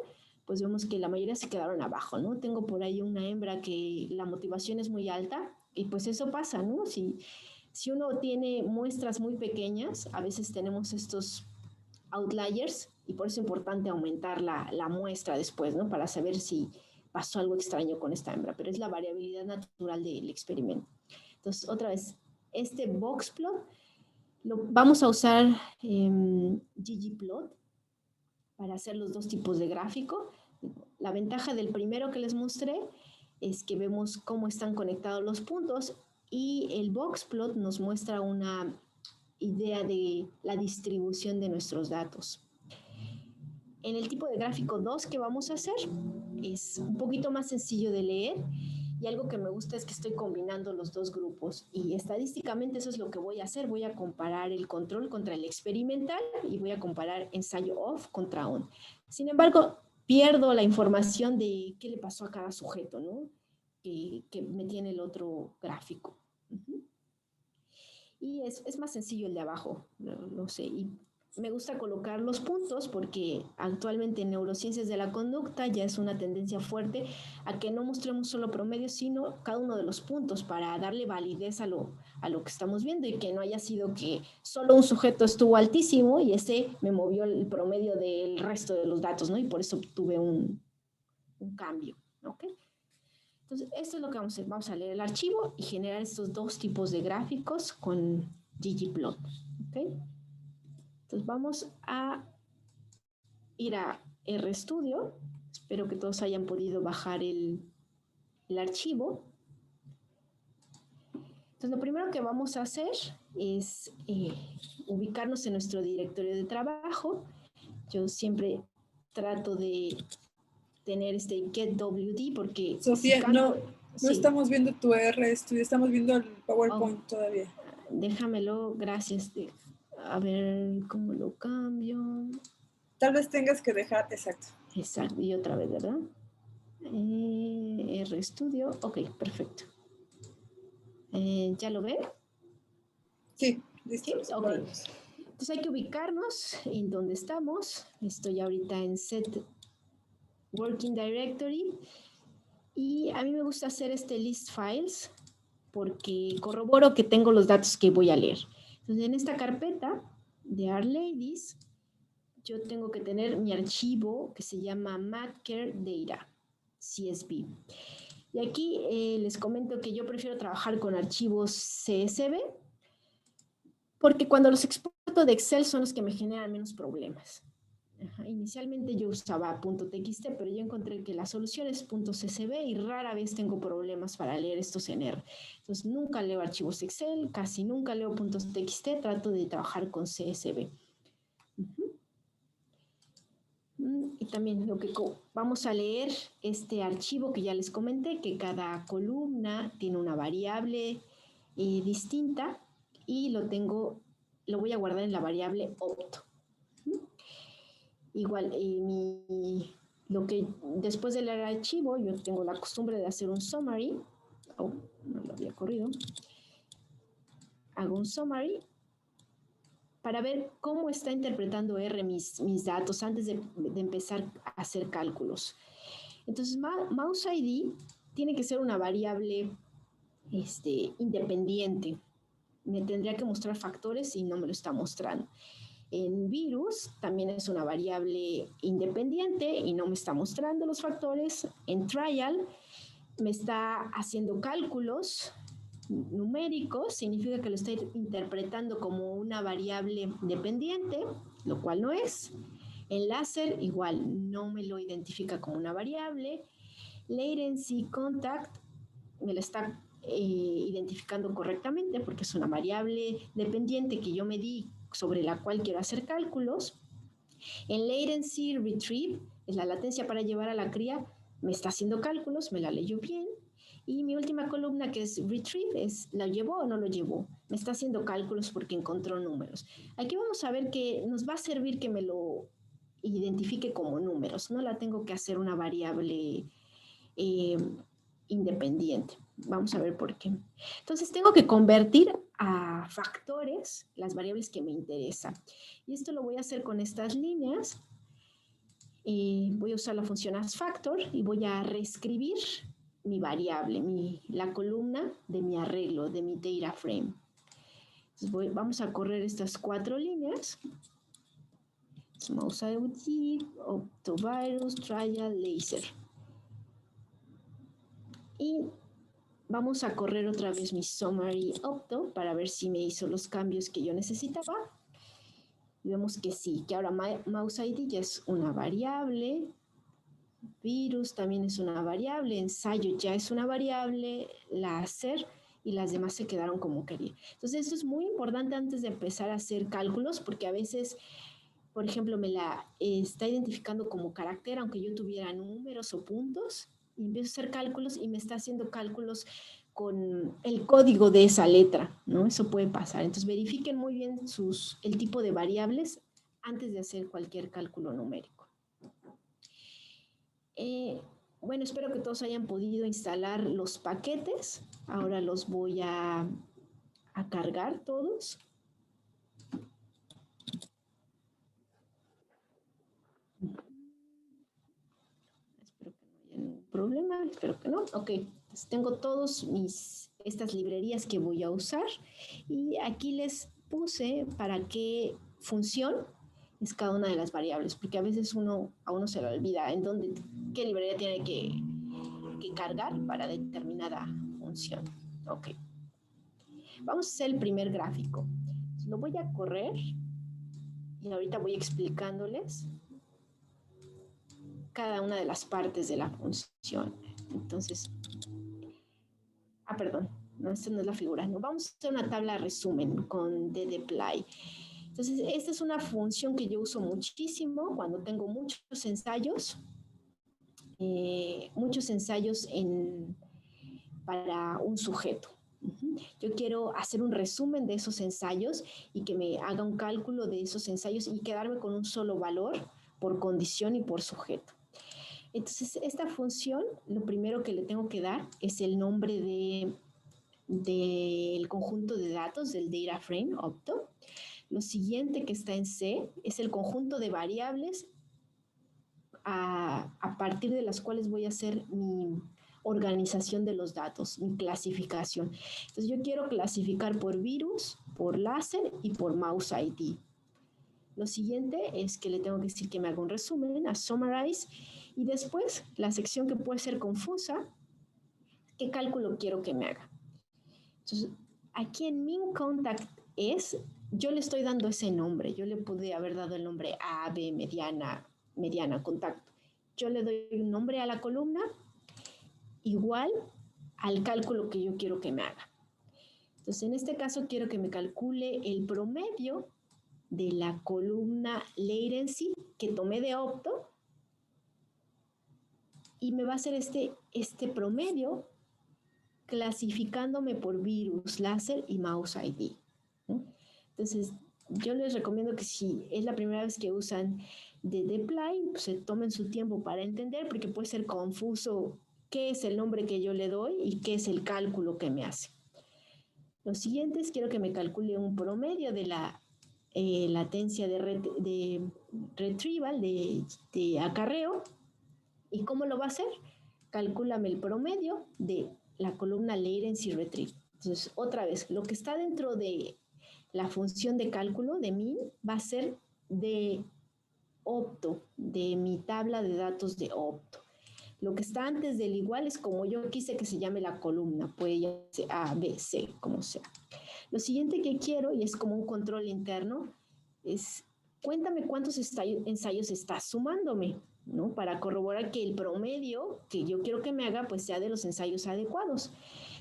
pues vemos que la mayoría se quedaron abajo, ¿no? Tengo por ahí una hembra que la motivación es muy alta y pues eso pasa, ¿no? Si uno tiene muestras muy pequeñas, a veces tenemos estos outliers y por eso es importante aumentar la muestra después, ¿no? Para saber si pasó algo extraño con esta hembra, pero es la variabilidad natural del experimento. Entonces, otra vez, este boxplot vamos a usar ggplot para hacer los dos tipos de gráfico. La ventaja del primero que les mostré es que vemos cómo están conectados los puntos y el boxplot nos muestra una idea de la distribución de nuestros datos. En el tipo de gráfico 2 que vamos a hacer es un poquito más sencillo de leer y algo que me gusta es que estoy combinando los dos grupos y estadísticamente eso es lo que voy a hacer. Voy a comparar el control contra el experimental y voy a comparar ensayo off contra on. Sin embargo, pierdo la información de qué le pasó a cada sujeto, ¿no? Que me tiene el otro gráfico. Y es más sencillo el de abajo, no sé. Y me gusta colocar los puntos porque actualmente en neurociencias de la conducta ya es una tendencia fuerte a que no mostremos solo promedios, sino cada uno de los puntos para darle validez a lo que estamos viendo y que no haya sido que solo un sujeto estuvo altísimo y ese me movió el promedio del resto de los datos, ¿no? Y por eso tuve un cambio, ¿ok? Entonces, esto es lo que vamos a hacer. Vamos a leer el archivo y generar estos dos tipos de gráficos con ggplot, ¿ok? Entonces vamos a ir a RStudio. Espero que todos hayan podido bajar el archivo. Entonces lo primero que vamos a hacer es ubicarnos en nuestro directorio de trabajo. Yo siempre trato de tener este getWD porque... Sofía, si no sí. estamos viendo tu RStudio, estamos viendo el PowerPoint todavía. Déjamelo, gracias. A ver cómo lo cambio. Tal vez tengas que dejar, exacto. Exacto, y otra vez, ¿verdad? RStudio, ok, perfecto. ¿Ya lo ven? Sí, listo. ¿Sí? Ok. Entonces hay que ubicarnos en donde estamos. Estoy ahorita en Set Working Directory. Y a mí me gusta hacer este list files porque corroboro que tengo los datos que voy a leer. Entonces, en esta carpeta de R-Ladies, yo tengo que tener mi archivo que se llama Madcare Data, CSV. Y aquí les comento que yo prefiero trabajar con archivos CSV porque cuando los exporto de Excel son los que me generan menos problemas. Inicialmente yo usaba .txt, pero yo encontré que la solución es .csv y rara vez tengo problemas para leer estos en R. Entonces nunca leo archivos Excel, casi nunca leo .txt, trato de trabajar con CSV. Y también lo que vamos a leer este archivo que ya les comenté, que cada columna tiene una variable distinta y lo voy a guardar en la variable opt. Igual, después del archivo, yo tengo la costumbre de hacer un summary. Oh, no lo había corrido. Hago un summary para ver cómo está interpretando R mis datos antes de empezar a hacer cálculos. Entonces, mouse ID tiene que ser una variable independiente. Me tendría que mostrar factores y no me lo está mostrando. En virus también es una variable independiente y no me está mostrando los factores. En trial me está haciendo cálculos numéricos, significa que lo estoy interpretando como una variable dependiente, lo cual no es. En láser igual no me lo identifica como una variable. Latency contact me lo está identificando correctamente porque es una variable dependiente que yo medí sobre la cual quiero hacer cálculos. En latency retrieve, es la latencia para llevar a la cría, me está haciendo cálculos, me la leyó bien. Y mi última columna, que es retrieve, es ¿la llevó o no lo llevó? Me está haciendo cálculos porque encontró números. Aquí vamos a ver que nos va a servir que me lo identifique como números. No la tengo que hacer una variable independiente. Vamos a ver por qué. Entonces tengo que convertir a factores las variables que me interesan. Y esto lo voy a hacer con estas líneas. Voy a usar la función asFactor y voy a reescribir mi variable, la columna de mi arreglo, de mi data frame. Entonces vamos a correr estas 4 líneas. Mouse ID, Optovirus, Trial, Laser. Y vamos a correr otra vez mi summary opto para ver si me hizo los cambios que yo necesitaba. Y vemos que sí, que ahora mouse ID ya es una variable, virus también es una variable, ensayo ya es una variable, láser y las demás se quedaron como quería. Entonces esto es muy importante antes de empezar a hacer cálculos porque a veces, por ejemplo, me la está identificando como carácter aunque yo tuviera números o puntos y empiezo a hacer cálculos y me está haciendo cálculos con el código de esa letra, ¿no? Eso puede pasar. Entonces verifiquen muy bien el tipo de variables antes de hacer cualquier cálculo numérico. Bueno, espero que todos hayan podido instalar los paquetes. Ahora los voy a cargar todos. Espero que no haya ningún problema. Espero que no. Ok, entonces tengo todos estas librerías que voy a usar. Y aquí les puse para qué función es cada una de las variables, porque a veces a uno se le olvida qué librería tiene que cargar para determinada función. Ok. Vamos a hacer el primer gráfico. Lo voy a correr y ahorita voy explicándoles cada una de las partes de la función. Entonces, perdón, no, esta no es la figura. No, vamos a hacer una tabla de resumen con ddply. Entonces, esta es una función que yo uso muchísimo cuando tengo muchos ensayos para un sujeto. Yo quiero hacer un resumen de esos ensayos y que me haga un cálculo de esos ensayos y quedarme con un solo valor por condición y por sujeto. Entonces, esta función, lo primero que le tengo que dar es el nombre del conjunto de datos del data frame opto. Lo siguiente que está en C es el conjunto de variables a partir de las cuales voy a hacer mi organización de los datos, mi clasificación. Entonces yo quiero clasificar por virus, por láser y por mouse ID. Lo siguiente es que le tengo que decir que me haga un resumen, a summarize, y después la sección que puede ser confusa, ¿qué cálculo quiero que me haga? Entonces aquí en min contact yo le estoy dando ese nombre, yo le pude haber dado el nombre A, B, mediana, contacto. Yo le doy un nombre a la columna igual al cálculo que yo quiero que me haga. Entonces, en este caso quiero que me calcule el promedio de la columna latency que tomé de opto y me va a hacer este promedio clasificándome por virus, láser y mouse ID. Entonces, yo les recomiendo que si es la primera vez que usan ddply, pues se tomen su tiempo para entender, porque puede ser confuso qué es el nombre que yo le doy y qué es el cálculo que me hace. Lo siguiente es quiero que me calcule un promedio de la latencia de retrieval, de acarreo. ¿Y cómo lo va a hacer? Calcúlame el promedio de la columna latency retrieve. Entonces, otra vez, lo que está dentro de la función de cálculo de min va a ser de opto, de mi tabla de datos de opto. Lo que está antes del igual es como yo quise que se llame la columna, puede ser A, B, C, como sea. Lo siguiente que quiero, y es como un control interno, es cuéntame cuántos ensayos estás sumándome, ¿no? Para corroborar que el promedio que yo quiero que me haga, pues sea de los ensayos adecuados.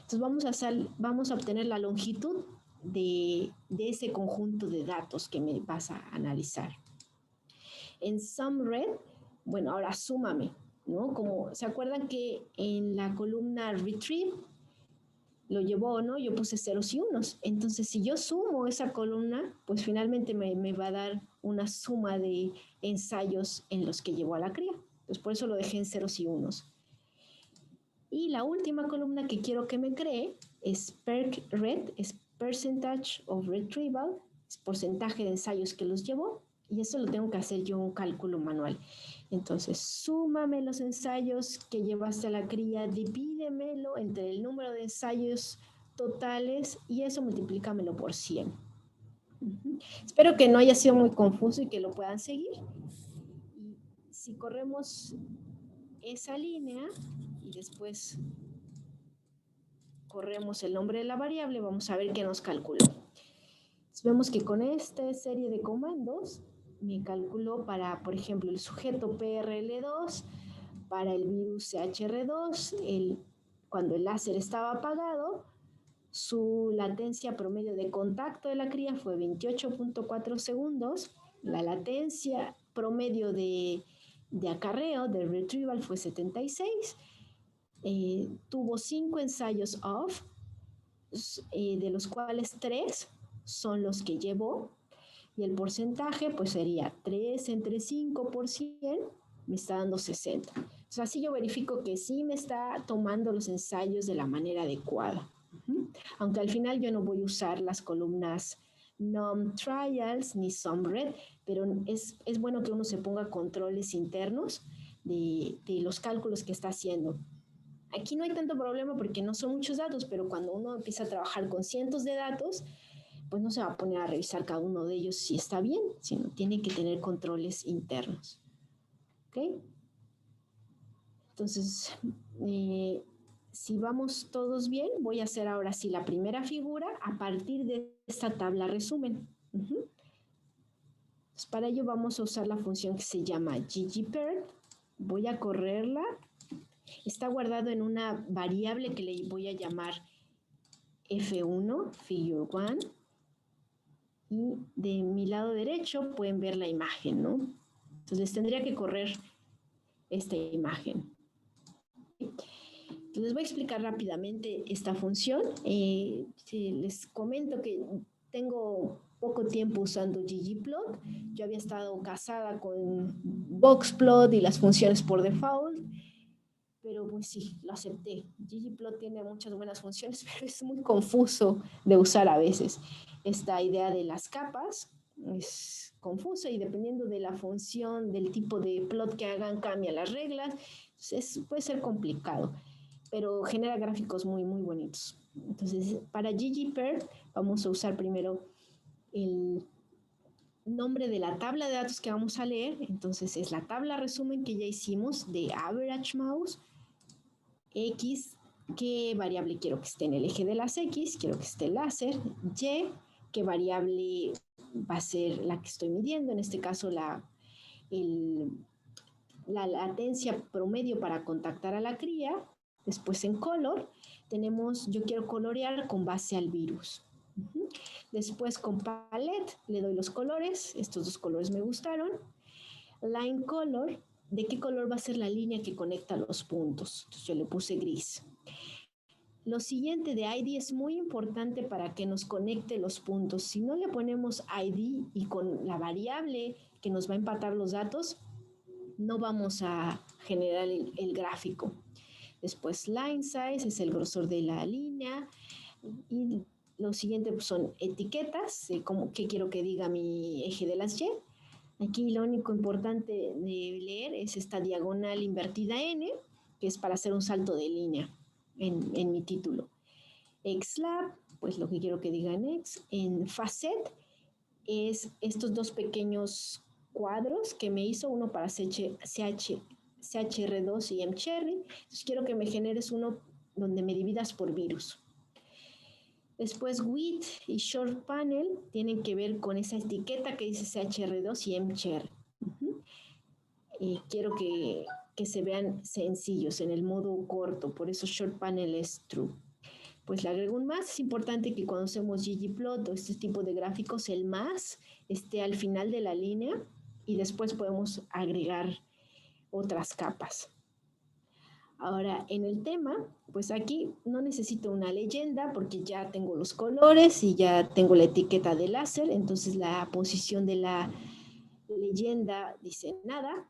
Entonces vamos a obtener la longitud de ese conjunto de datos que me vas a analizar. En SumRed, bueno, ahora súmame, ¿no? Como, ¿se acuerdan que en la columna Retrieve lo llevó, ¿no? Yo puse ceros y unos. Entonces, si yo sumo esa columna, pues finalmente me va a dar una suma de ensayos en los que llevó a la cría. Entonces, por eso lo dejé en ceros y unos. Y la última columna que quiero que me cree es PERC-RED, es Percentage of Retrieval, es porcentaje de ensayos que los llevó, y eso lo tengo que hacer yo un cálculo manual. Entonces, súmame los ensayos que llevaste a la cría, divídemelo entre el número de ensayos totales y eso multiplícamelo por 100. Espero que no haya sido muy confuso y que lo puedan seguir. Y si corremos esa línea y después corremos el nombre de la variable, vamos a ver qué nos calculó. Entonces, vemos que con esta serie de comandos me calculó para, por ejemplo, el sujeto PRL2, para el virus CHR2, cuando el láser estaba apagado, su latencia promedio de contacto de la cría fue 28.4 segundos, la latencia promedio de acarreo, de retrieval, fue 76, tuvo 5 ensayos off, de los cuales 3 son los que llevó, y el porcentaje pues sería 3 entre 5%, me está dando 60. Entonces así yo verifico que sí me está tomando los ensayos de la manera adecuada. Aunque al final yo no voy a usar las columnas num trials ni SumRed, pero es bueno que uno se ponga controles internos de los cálculos que está haciendo. Aquí no hay tanto problema porque no son muchos datos, pero cuando uno empieza a trabajar con cientos de datos, pues no se va a poner a revisar cada uno de ellos si está bien, sino tiene que tener controles internos. ¿Ok? Entonces, si vamos todos bien, voy a hacer ahora sí la primera figura a partir de esta tabla resumen. Entonces, para ello vamos a usar la función que se llama ggpert. Voy a correrla. Está guardado en una variable que le voy a llamar F1, figure 1. Y de mi lado derecho pueden ver la imagen, ¿no? Entonces tendría que correr esta imagen. Les voy a explicar rápidamente esta función. Les comento que tengo poco tiempo usando ggplot. Yo había estado casada con boxplot y las funciones por default, pero pues sí, lo acepté. ggplot tiene muchas buenas funciones, pero es muy confuso de usar a veces. Esta idea de las capas es confusa y dependiendo de la función, del tipo de plot que hagan, cambia las reglas. Entonces, puede ser complicado, pero genera gráficos muy, muy bonitos. Entonces, para ggpert vamos a usar primero el nombre de la tabla de datos que vamos a leer. Entonces, es la tabla resumen que ya hicimos de average mouse. X, ¿qué variable quiero que esté en el eje de las X? Quiero que esté el láser. Y, ¿qué variable va a ser la que estoy midiendo? En este caso, la latencia promedio para contactar a la cría. Después en color, tenemos, yo quiero colorear con base al virus. Después con palette, le doy los colores. Estos dos colores me gustaron. Line color, ¿de qué color va a ser la línea que conecta los puntos? Entonces yo le puse gris. Lo siguiente de ID es muy importante para que nos conecte los puntos. Si no le ponemos ID y con la variable que nos va a empatar los datos, no vamos a generar el gráfico. Después line size es el grosor de la línea. Y lo siguiente pues, son etiquetas, como qué quiero que diga mi eje de las Y. Aquí lo único importante de leer es esta diagonal invertida N, que es para hacer un salto de línea en mi título. Xlab, pues lo que quiero que diga en X. En facet es estos dos pequeños cuadros que me hizo, uno para CHR2 y mcherry. Entonces quiero que me generes uno donde me dividas por virus. Después width y short panel tienen que ver con esa etiqueta que dice CHR2 y mcherry. Quiero que se vean sencillos en el modo corto, por eso short panel es true. pues le agrego un más. Es importante que cuando hacemos ggplot o este tipo de gráficos, el más esté al final de la línea y después podemos agregar otras capas. Ahora, en el tema, pues aquí no necesito una leyenda porque ya tengo los colores y ya tengo la etiqueta de láser, entonces la posición de la leyenda dice nada.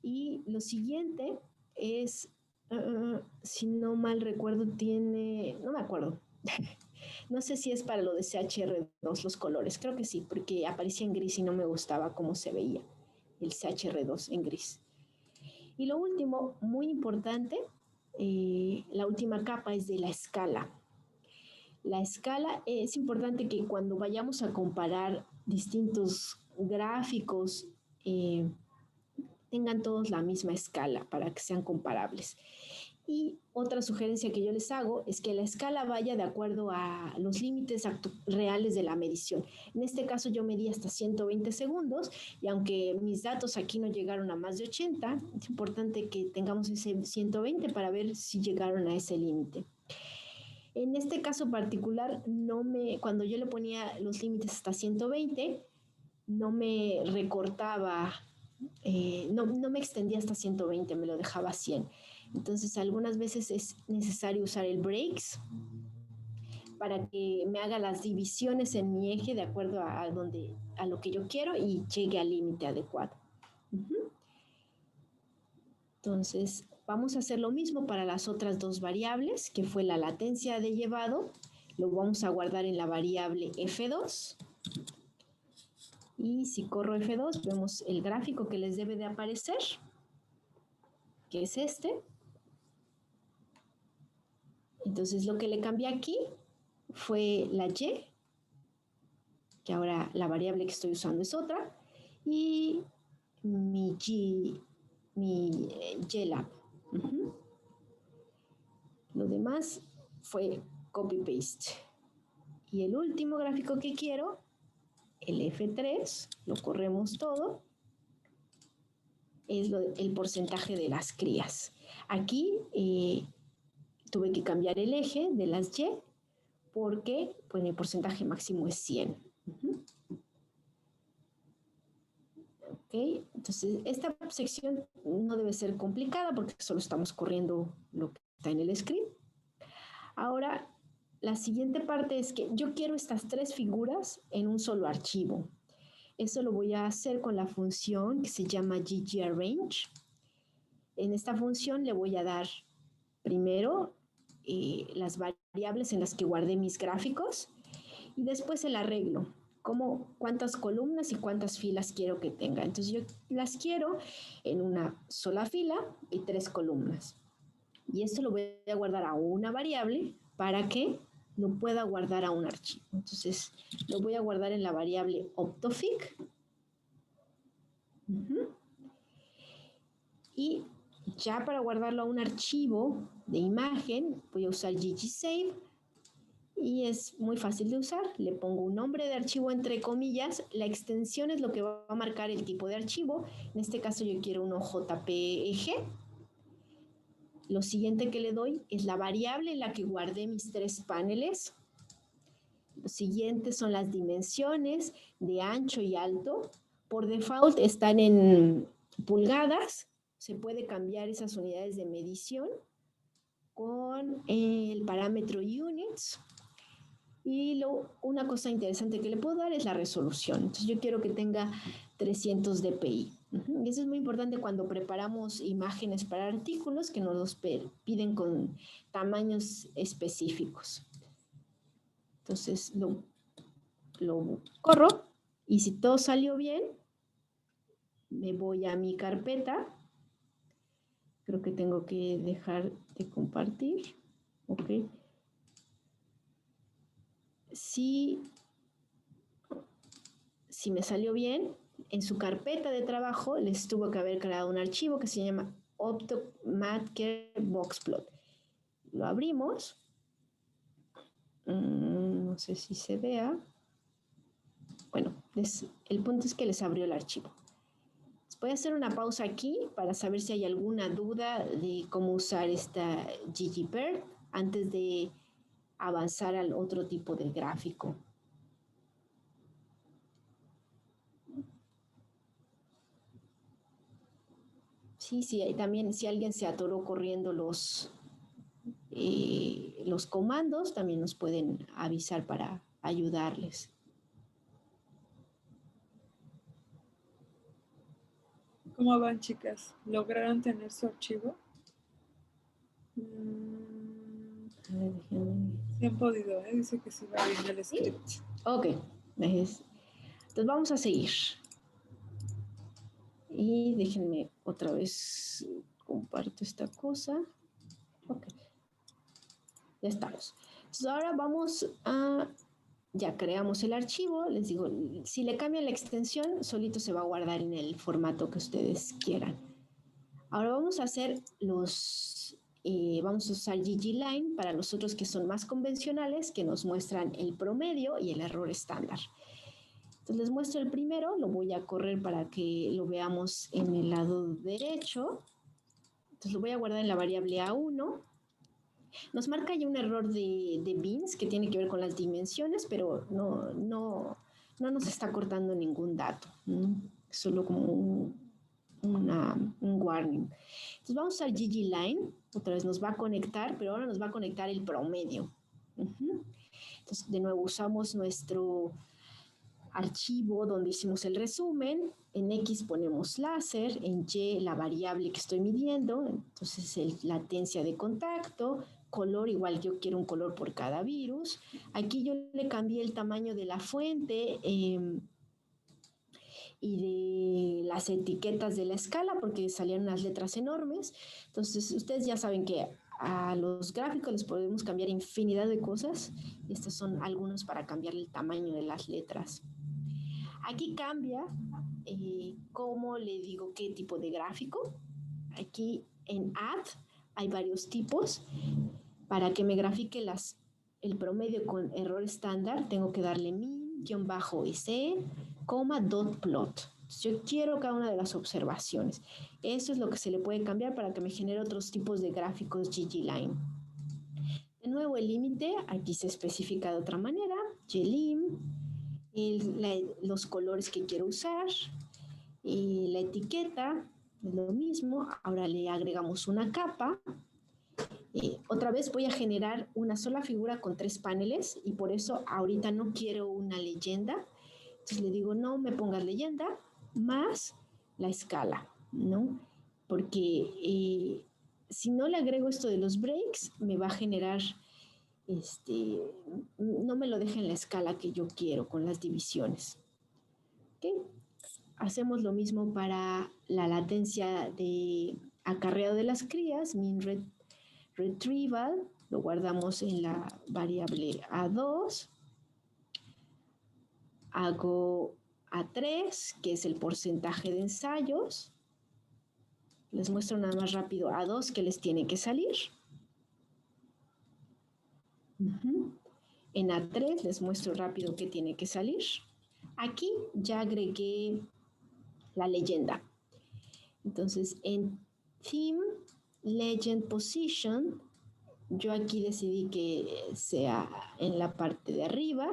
Y lo siguiente es, si no mal recuerdo, no me acuerdo. No sé si es para lo de CHR2 los colores, creo que sí, porque aparecía en gris y no me gustaba cómo se veía el CHR2 en gris. Y lo último, muy importante, la última capa es de la escala. La escala es importante que cuando vayamos a comparar distintos gráficos, tengan todos la misma escala para que sean comparables. Y otra sugerencia que yo les hago es que la escala vaya de acuerdo a los límites reales de la medición. En este caso yo medí hasta 120 segundos y aunque mis datos aquí no llegaron a más de 80, es importante que tengamos ese 120 para ver si llegaron a ese límite. En este caso particular, cuando yo le ponía los límites hasta 120, no me recortaba, no me extendía hasta 120, me lo dejaba a 100. Entonces, algunas veces es necesario usar el breaks para que me haga las divisiones en mi eje de acuerdo a lo que yo quiero y llegue al límite adecuado. Entonces, vamos a hacer lo mismo para las otras dos variables, que fue la latencia de llevado. Lo vamos a guardar en la variable F2. Y si corro F2, vemos el gráfico que les debe de aparecer, que es este. Entonces, lo que le cambié aquí fue la Y, que ahora la variable que estoy usando es otra, y mi YLab. Lo demás fue copy-paste. Y el último gráfico que quiero, el F3, lo corremos todo, es el porcentaje de las crías. Aquí tuve que cambiar el eje de las Y porque pues, mi porcentaje máximo es 100. Okay. Entonces, esta sección no debe ser complicada porque solo estamos corriendo lo que está en el script. Ahora, la siguiente parte es que yo quiero estas tres figuras en un solo archivo. Eso lo voy a hacer con la función que se llama ggArrange. En esta función le voy a dar primero las variables en las que guardé mis gráficos y después el arreglo, cuántas columnas y cuántas filas quiero que tenga. Entonces yo las quiero en una sola fila y 3 columnas. Y esto lo voy a guardar a una variable para que lo pueda guardar a un archivo. Entonces lo voy a guardar en la variable Optofig. Y ya para guardarlo a un archivo de imagen, voy a usar ggsave. Y es muy fácil de usar. Le pongo un nombre de archivo entre comillas. La extensión es lo que va a marcar el tipo de archivo. En este caso yo quiero uno JPEG. Lo siguiente que le doy es la variable en la que guardé mis 3 paneles. Lo siguiente son las dimensiones de ancho y alto. Por default están en pulgadas. Se puede cambiar esas unidades de medición con el parámetro units. Y una cosa interesante que le puedo dar es la resolución. Entonces yo quiero que tenga 300 dpi. Y eso es muy importante cuando preparamos imágenes para artículos que nos los piden con tamaños específicos. Entonces lo corro y si todo salió bien, me voy a mi carpeta. Creo que tengo que dejar de compartir. Ok. Si me salió bien, en su carpeta de trabajo les tuvo que haber creado un archivo que se llama OptoMatkerBoxplot. Lo abrimos. No sé si se vea. Bueno, el punto es que les abrió el archivo. Voy a hacer una pausa aquí para saber si hay alguna duda de cómo usar esta ggPerf antes de avanzar al otro tipo de gráfico. Sí, sí, también si alguien se atoró corriendo los comandos, también nos pueden avisar para ayudarles. ¿Cómo van, chicas? ¿Lograron tener su archivo? Sí han podido, ¿eh? Dice que sí va bien el script. ¿Sí? Ok. Entonces vamos a seguir. Y déjenme otra vez comparto esta cosa. Ok. Ya estamos. Entonces ahora vamos a... Ya creamos el archivo. Les digo, si le cambian la extensión, solito se va a guardar en el formato que ustedes quieran. Ahora vamos a hacer vamos a usar ggline para los otros que son más convencionales, que nos muestran el promedio y el error estándar. Entonces les muestro el primero, lo voy a correr para que lo veamos en el lado derecho. Entonces lo voy a guardar en la variable A1. Nos marca ya un error de bins que tiene que ver con las dimensiones, pero no nos está cortando ningún dato, ¿no? Solo como un warning. Entonces vamos a usar ggline, otra vez nos va a conectar, pero ahora nos va a conectar el promedio. Entonces de nuevo usamos nuestro archivo donde hicimos el resumen, en X ponemos láser, en Y la variable que estoy midiendo, entonces latencia de contacto, color, igual yo quiero un color por cada virus. Aquí yo le cambié el tamaño de la fuente y de las etiquetas de la escala porque salían unas letras enormes. Entonces ustedes ya saben que a los gráficos les podemos cambiar infinidad de cosas. Estos son algunos para cambiar el tamaño de las letras. Aquí cambia cómo le digo qué tipo de gráfico. Aquí en Add hay varios tipos. Para que me grafique el promedio con error estándar, tengo que darle min-se, dot plot. Yo quiero cada una de las observaciones. Eso es lo que se le puede cambiar para que me genere otros tipos de gráficos ggline. De nuevo, el límite, aquí se especifica de otra manera, glim, los colores que quiero usar, y la etiqueta es lo mismo. Ahora le agregamos una capa. Otra vez voy a generar una sola figura con 3 paneles y por eso ahorita no quiero una leyenda. Entonces le digo, no me pongas leyenda más la escala, ¿no? Porque si no le agrego esto de los breaks, me va a generar, no me lo deja en la escala que yo quiero con las divisiones. ¿Ok? Hacemos lo mismo para la latencia de acarreado de las crías, min retrieval, lo guardamos en la variable A2, hago A3, que es el porcentaje de ensayos, les muestro nada más rápido A2 que les tiene que salir. En A3 les muestro rápido que tiene que salir. Aquí ya agregué la leyenda. Entonces en theme legend position, yo aquí decidí que sea en la parte de arriba.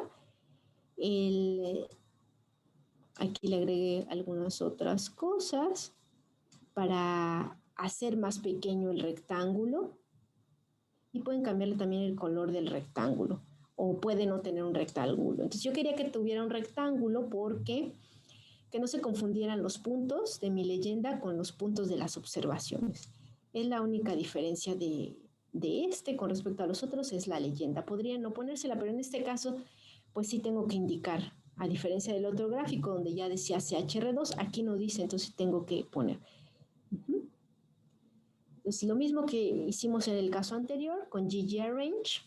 Aquí le agregué algunas otras cosas para hacer más pequeño el rectángulo. Y pueden cambiarle también el color del rectángulo. O puede no tener un rectángulo. Entonces yo quería que tuviera un rectángulo porque que no se confundieran los puntos de mi leyenda con los puntos de las observaciones. Es la única diferencia de con respecto a los otros, es la leyenda. Podría no ponérsela, pero en este caso, pues sí tengo que indicar. A diferencia del otro gráfico donde ya decía CHR2, aquí no dice, entonces tengo que poner. Entonces, lo mismo que hicimos en el caso anterior con ggArrange,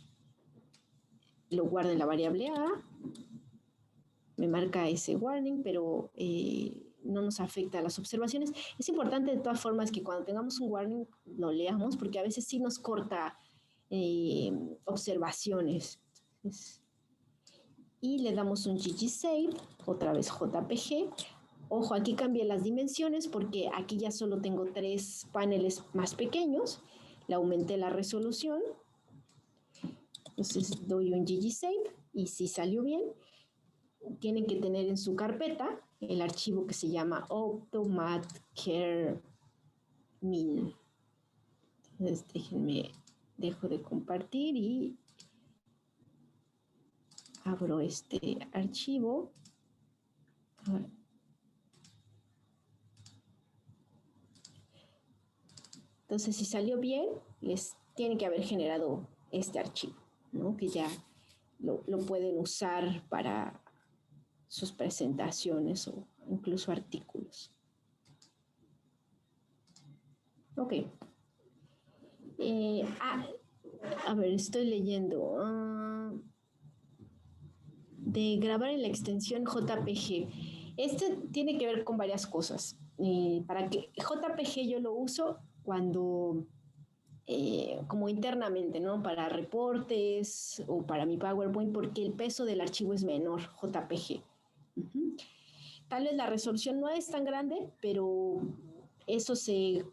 lo guardo en la variable A, me marca ese warning, pero no nos afecta a las observaciones. Es importante de todas formas que cuando tengamos un warning lo leamos, porque a veces sí nos corta observaciones. Entonces, y le damos un ggsave, otra vez JPG. Ojo, aquí cambié las dimensiones porque aquí ya solo tengo 3 paneles más pequeños. Le aumenté la resolución Entonces doy un ggSave y si salió bien, tienen que tener en su carpeta el archivo que se llama AutomatCare Min. Entonces déjenme, dejo de compartir y abro este archivo. Entonces, si salió bien, les tiene que haber generado este archivo, ¿no? Que ya lo pueden usar para sus presentaciones o incluso artículos. Ok. A ver, estoy leyendo. De grabar en la extensión JPG. Este tiene que ver con varias cosas. Para que JPG yo lo uso cuando, como internamente, ¿no? Para reportes o para mi PowerPoint, porque el peso del archivo es menor, JPG. Tal vez la resolución no es tan grande, pero eso se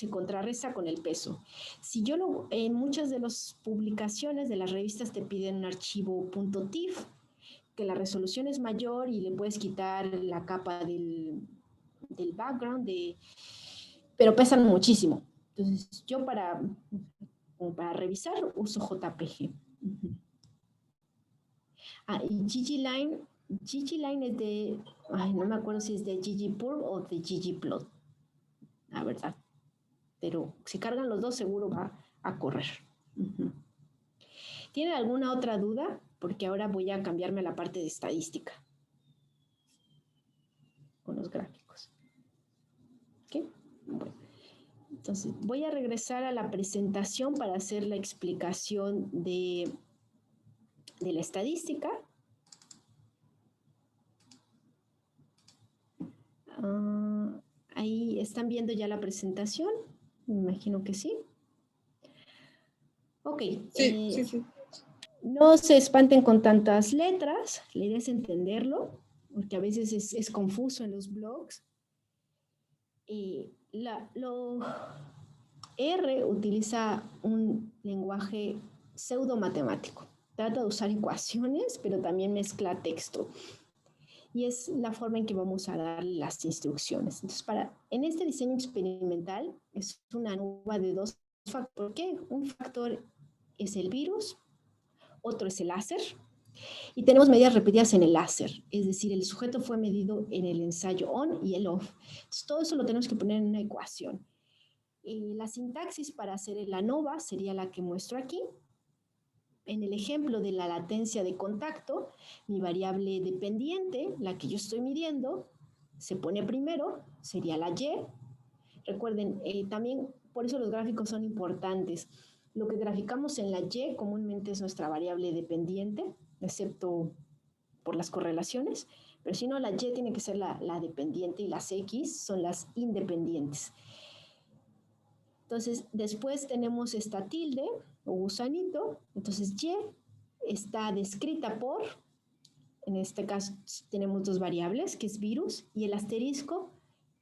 contrarresta con el peso. Si yo en muchas de las publicaciones de las revistas te piden un archivo .tif, que la resolución es mayor y le puedes quitar la capa del background, pero pesan muchísimo. Entonces, yo para revisar uso JPG. Y ggline es de, no me acuerdo si es de ggplot o de ggplot, la verdad. Pero si cargan los dos, seguro va a correr. ¿Tienen alguna otra duda? Porque ahora voy a cambiarme a la parte de estadística con los gráficos. ¿Ok? Bueno. Entonces, voy a regresar a la presentación para hacer la explicación de la estadística. Ahí están viendo ya la presentación. Me imagino que sí. Ok. Sí. No se espanten con tantas letras. La idea es entenderlo, porque a veces es confuso en los blogs. R utiliza un lenguaje pseudo-matemático. Trata de usar ecuaciones, pero también mezcla texto. Y es la forma en que vamos a dar las instrucciones. Entonces, en este diseño experimental es una nube de dos factores. ¿Por qué? Un factor es el virus, otro es el láser, y tenemos medidas repetidas en el láser, es decir, el sujeto fue medido en el ensayo on y el off. Entonces, todo eso lo tenemos que poner en una ecuación. La sintaxis para hacer el ANOVA sería la que muestro aquí. En el ejemplo de la latencia de contacto, mi variable dependiente, la que yo estoy midiendo, se pone primero, sería la Y. Recuerden, también por eso los gráficos son importantes. Lo que graficamos en la Y comúnmente es nuestra variable dependiente, excepto por las correlaciones, pero si no, la Y tiene que ser la dependiente y las X son las independientes. Entonces, después tenemos esta tilde o gusanito. Entonces, Y está descrita por, en este caso tenemos dos variables, que es virus, y el asterisco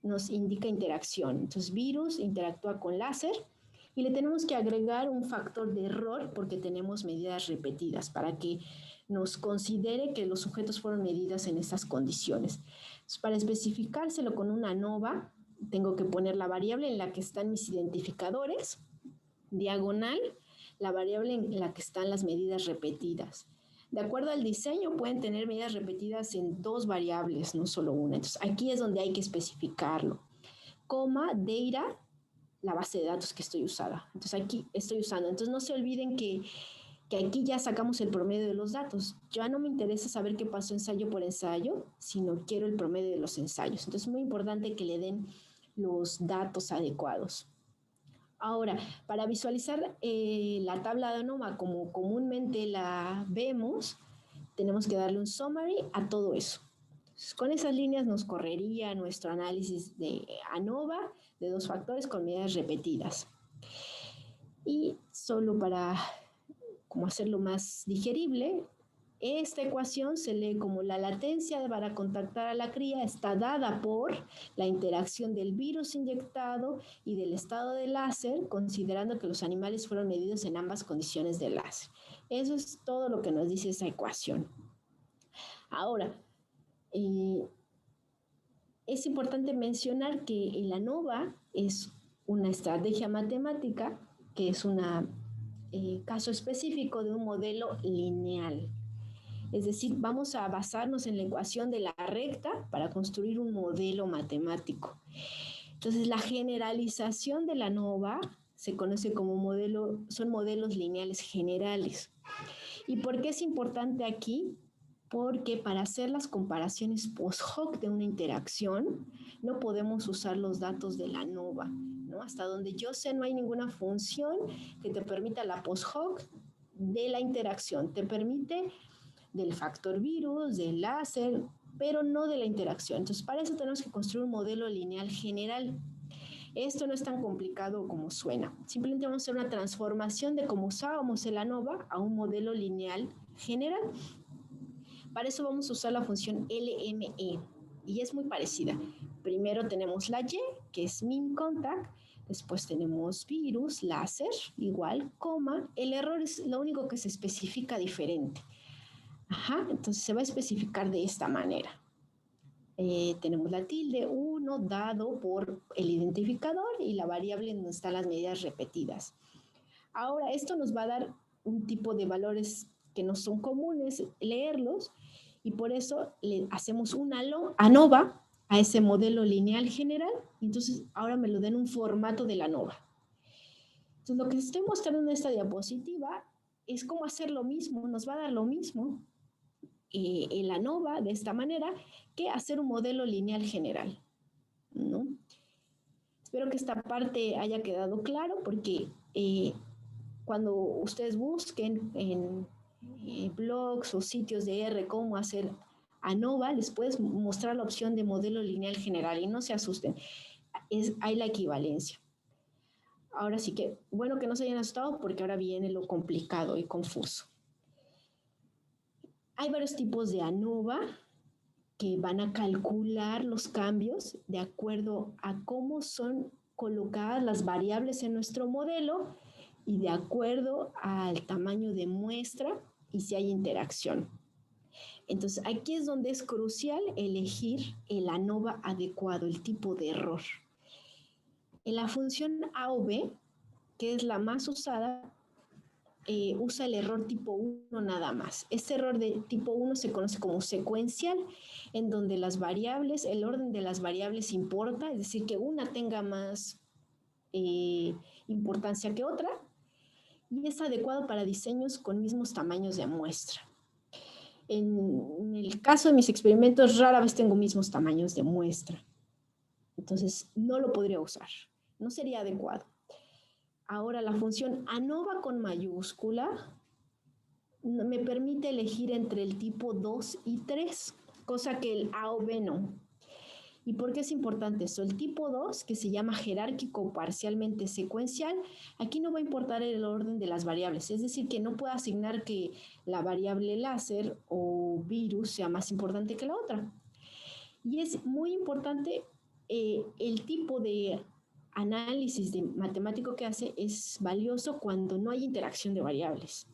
nos indica interacción. Entonces, virus interactúa con láser y le tenemos que agregar un factor de error porque tenemos medidas repetidas para que nos considere que los sujetos fueron medidas en estas condiciones. Entonces, para especificárselo con una ANOVA, tengo que poner la variable en la que están mis identificadores, diagonal, la variable en la que están las medidas repetidas. De acuerdo al diseño, pueden tener medidas repetidas en dos variables, no solo una. Entonces, aquí es donde hay que especificarlo. Coma, data, la base de datos que estoy usando. Entonces, aquí estoy usando. Entonces, no se olviden que aquí ya sacamos el promedio de los datos. Ya no me interesa saber qué pasó ensayo por ensayo, sino quiero el promedio de los ensayos. Entonces, es muy importante que le den los datos adecuados. Ahora, para visualizar la tabla de ANOVA como comúnmente la vemos, tenemos que darle un summary a todo eso. Entonces, con esas líneas nos correría nuestro análisis de ANOVA de dos factores con medidas repetidas. Y solo para como hacerlo más digerible, Esta ecuación se lee como la latencia para contactar a la cría está dada por la interacción del virus inyectado y del estado de láser, considerando que los animales fueron medidos en ambas condiciones de láser. Eso es todo lo que nos dice esa ecuación. Ahora, es importante mencionar que el ANOVA es una estrategia matemática que es un caso específico de un modelo lineal. Es decir, vamos a basarnos en la ecuación de la recta para construir un modelo matemático. Entonces, la generalización de la ANOVA se conoce como son modelos lineales generales. ¿Y por qué es importante aquí? Porque para hacer las comparaciones post-hoc de una interacción, no podemos usar los datos de la ANOVA, ¿no? Hasta donde yo sé, no hay ninguna función que te permita la post-hoc de la interacción. Te permite del factor virus, del láser, pero no de la interacción. Entonces, para eso tenemos que construir un modelo lineal general. Esto no es tan complicado como suena. Simplemente vamos a hacer una transformación de cómo usábamos el ANOVA a un modelo lineal general. Para eso vamos a usar la función LME y es muy parecida. Primero tenemos la Y, que es min contact. Después tenemos virus, láser, igual, coma. El error es lo único que se especifica diferente. Entonces se va a especificar de esta manera. Tenemos la tilde 1 dado por el identificador y la variable en donde están las medidas repetidas. Ahora, esto nos va a dar un tipo de valores que no son comunes leerlos y por eso le hacemos una ANOVA a ese modelo lineal general. Entonces, ahora me lo den un formato de la ANOVA. Entonces, lo que estoy mostrando en esta diapositiva es cómo hacer lo mismo, nos va a dar lo mismo el ANOVA de esta manera que hacer un modelo lineal general, ¿no? Espero que esta parte haya quedado claro porque cuando ustedes busquen en blogs o sitios de R cómo hacer ANOVA, les puedes mostrar la opción de modelo lineal general y no se asusten, hay la equivalencia. Ahora sí que, bueno que no se hayan asustado porque ahora viene lo complicado y confuso. Hay varios tipos de ANOVA que van a calcular los cambios de acuerdo a cómo son colocadas las variables en nuestro modelo y de acuerdo al tamaño de muestra y si hay interacción. Entonces, aquí es donde es crucial elegir el ANOVA adecuado, el tipo de error. En la función A o B, que es la más usada, usa el error tipo 1 nada más. Este error de tipo 1 se conoce como secuencial, en donde las variables, el orden de las variables importa, es decir, que una tenga más importancia que otra, y es adecuado para diseños con mismos tamaños de muestra. En el caso de mis experimentos, rara vez tengo mismos tamaños de muestra. Entonces, no lo podría usar. No sería adecuado. Ahora, la función ANOVA con mayúscula me permite elegir entre el tipo 2 y 3, cosa que el A o B no. ¿Y por qué es importante eso? El tipo 2, que se llama jerárquico parcialmente secuencial, aquí no va a importar el orden de las variables, es decir, que no puedo asignar que la variable láser o virus sea más importante que la otra. Y es muy importante el tipo de análisis de matemático que hace es valioso cuando no hay interacción de variables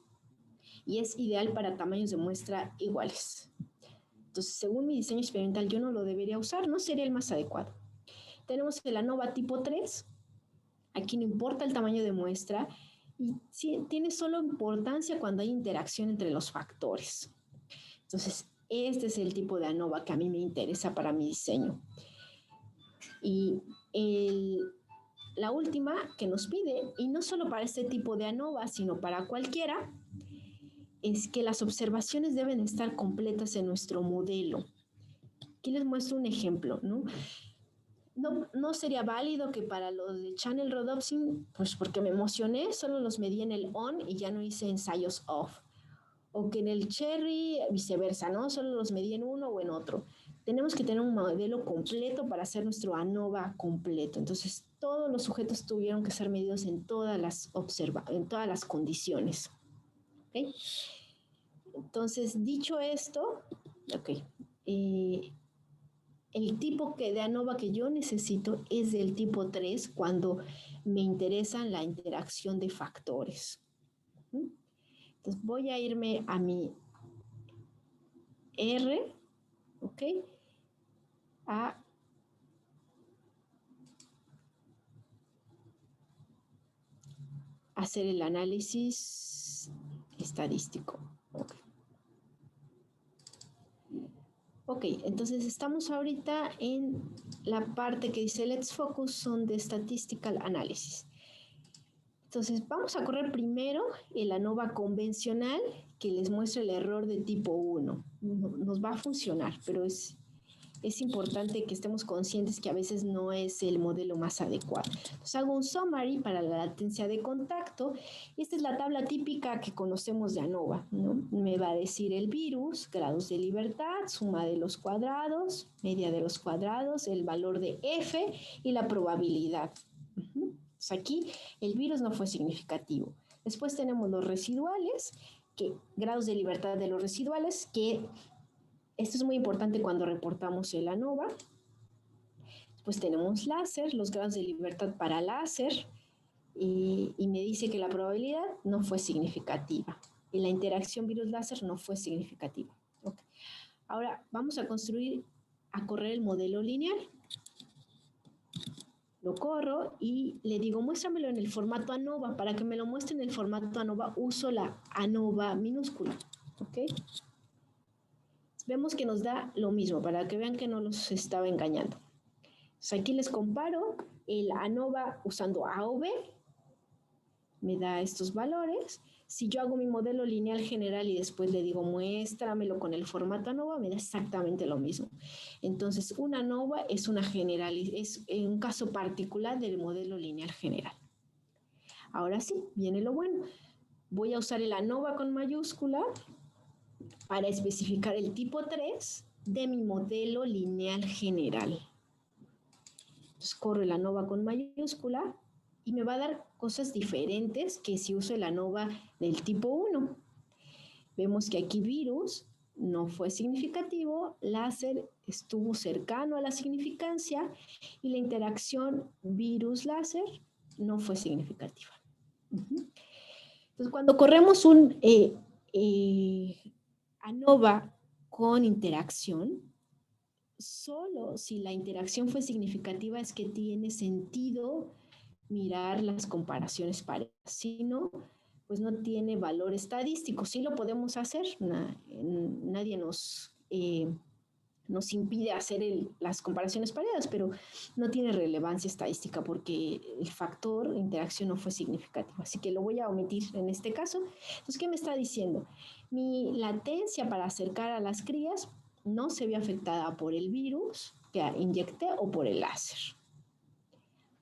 y es ideal para tamaños de muestra iguales. Entonces, según mi diseño experimental, yo no lo debería usar, no sería el más adecuado. Tenemos el ANOVA tipo 3, aquí no importa el tamaño de muestra y tiene solo importancia cuando hay interacción entre los factores. Entonces, este es el tipo de ANOVA que a mí me interesa para mi diseño. Y la última que nos pide, y no solo para este tipo de ANOVA, sino para cualquiera, es que las observaciones deben estar completas en nuestro modelo. Aquí les muestro un ejemplo, ¿no? No sería válido que para los de Channel Rhodopsin, pues porque me emocioné, solo los medí en el on y ya no hice ensayos off. O que en el Cherry, viceversa, ¿no? Solo los medí en uno o en otro. Tenemos que tener un modelo completo para hacer nuestro ANOVA completo. Entonces, todos los sujetos tuvieron que ser medidos en todas las condiciones. ¿Okay? Entonces, dicho esto, ok, el tipo de ANOVA que yo necesito es del tipo 3 cuando me interesa la interacción de factores. Entonces voy a irme a mi R, ¿ok? A hacer el análisis estadístico. Ok, entonces estamos ahorita en la parte que dice Let's focus on the statistical analysis. Entonces vamos a correr primero el ANOVA convencional que les muestra el error de tipo 1. Nos va a funcionar, pero es importante que estemos conscientes que a veces no es el modelo más adecuado. Entonces hago un summary para la latencia de contacto. Esta es la tabla típica que conocemos de ANOVA, ¿no? Me va a decir el virus, grados de libertad, suma de los cuadrados, media de los cuadrados, el valor de F y la probabilidad. Entonces aquí el virus no fue significativo. Después tenemos los residuales, grados de libertad de los residuales, que esto es muy importante cuando reportamos el ANOVA. Después tenemos láser, los grados de libertad para láser, y me dice que la probabilidad no fue significativa. Y la interacción virus-láser no fue significativa. Okay. Ahora vamos a correr el modelo lineal. Lo corro y le digo, muéstramelo en el formato ANOVA. Para que me lo muestre en el formato ANOVA, uso la ANOVA minúscula. ¿Ok? Vemos que nos da lo mismo, para que vean que no los estaba engañando. Entonces aquí les comparo el ANOVA usando A o B. Me da estos valores. Si yo hago mi modelo lineal general y después le digo, muéstramelo con el formato ANOVA, me da exactamente lo mismo. Entonces, una ANOVA es es un caso particular del modelo lineal general. Ahora sí, viene lo bueno. Voy a usar el ANOVA con mayúscula para especificar el tipo 3 de mi modelo lineal general. Entonces, corro el ANOVA con mayúscula y me va a dar cosas diferentes que si uso el ANOVA del tipo 1. Vemos que aquí virus no fue significativo, láser estuvo cercano a la significancia y la interacción virus-láser no fue significativa. Entonces, cuando corremos un ANOVA con interacción, solo si la interacción fue significativa es que tiene sentido mirar las comparaciones parejas. Si no, pues no tiene valor estadístico. Sí lo podemos hacer, nadie nos impide hacer las comparaciones parejas, pero no tiene relevancia estadística porque el factor de interacción no fue significativo. Así que lo voy a omitir en este caso. Entonces, ¿qué me está diciendo? Mi latencia para acercar a las crías no se ve afectada por el virus que inyecté o por el láser.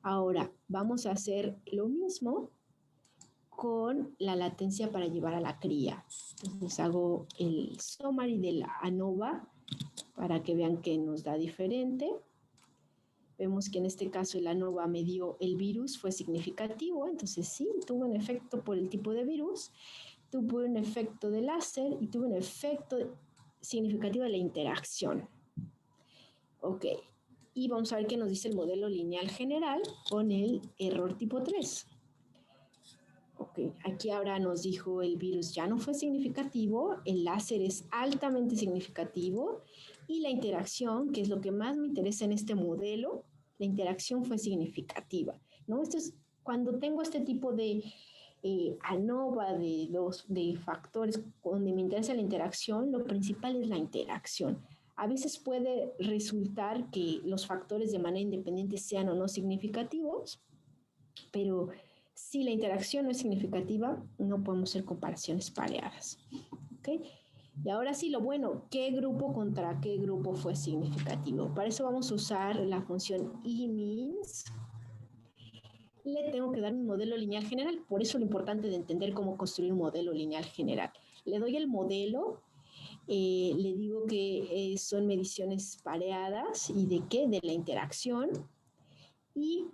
Ahora, vamos a hacer lo mismo con la latencia para llevar a la cría. Entonces hago el summary de la ANOVA para que vean que nos da diferente. Vemos que en este caso el ANOVA me dio el virus, fue significativo, entonces sí, tuvo un efecto por el tipo de virus, tuvo un efecto de láser y tuvo un efecto significativo de la interacción. Ok, y vamos a ver qué nos dice el modelo lineal general con el error tipo 3. Ok, aquí ahora nos dijo el virus ya no fue significativo, el láser es altamente significativo y la interacción, que es lo que más me interesa en este modelo, la interacción fue significativa, ¿no? Esto es cuando tengo este tipo de ANOVA de factores donde me interesa la interacción, lo principal es la interacción. A veces puede resultar que los factores de manera independiente sean o no significativos, pero si la interacción no es significativa, no podemos hacer comparaciones pareadas. ¿Okay? Y ahora sí, lo bueno, ¿qué grupo contra qué grupo fue significativo? Para eso vamos a usar la función e-means. Le tengo que dar un modelo lineal general, por eso lo importante de entender cómo construir un modelo lineal general. Le doy el modelo, le digo que son mediciones pareadas y de qué, de la interacción, y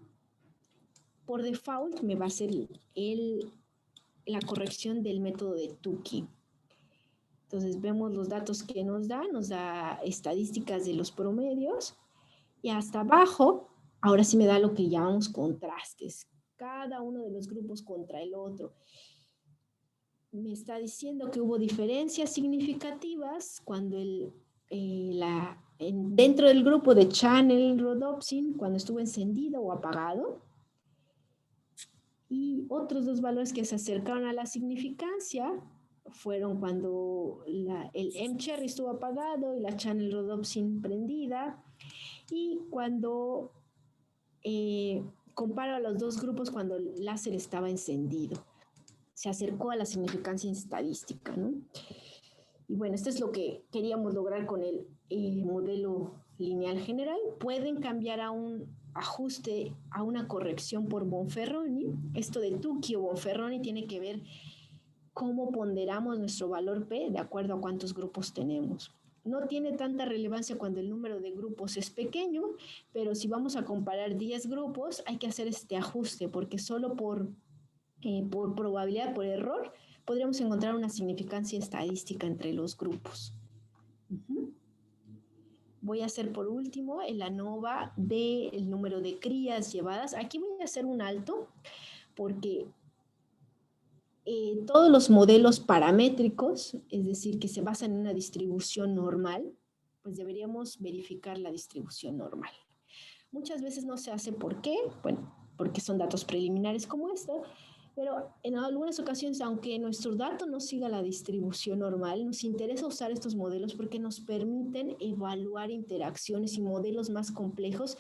por default me va a hacer la corrección del método de Tukey. Entonces vemos los datos que nos da estadísticas de los promedios y hasta abajo, ahora sí me da lo que llamamos contrastes, cada uno de los grupos contra el otro. Me está diciendo que hubo diferencias significativas cuando dentro del grupo de channel rhodopsin, cuando estuvo encendido o apagado, y otros dos valores que se acercaron a la significancia fueron cuando el M-Cherry estuvo apagado y la channel rhodopsin prendida, y cuando comparo a los dos grupos cuando el láser estaba encendido. Se acercó a la significancia estadística, ¿no? Y bueno, esto es lo que queríamos lograr con el modelo lineal general. Pueden cambiar a un ajuste, a una corrección por Bonferroni. Esto de Tukey o Bonferroni tiene que ver cómo ponderamos nuestro valor P de acuerdo a cuántos grupos tenemos. No tiene tanta relevancia cuando el número de grupos es pequeño, pero si vamos a comparar 10 grupos, hay que hacer este ajuste, porque solo por probabilidad, por error, podríamos encontrar una significancia estadística entre los grupos. Voy a hacer por último el ANOVA del número de crías llevadas. Aquí voy a hacer un alto porque todos los modelos paramétricos, es decir, que se basan en una distribución normal, pues deberíamos verificar la distribución normal. Muchas veces no se hace. ¿Por qué? Bueno, porque son datos preliminares como esto, pero en algunas ocasiones, aunque nuestro dato no siga la distribución normal, nos interesa usar estos modelos porque nos permiten evaluar interacciones y modelos más complejos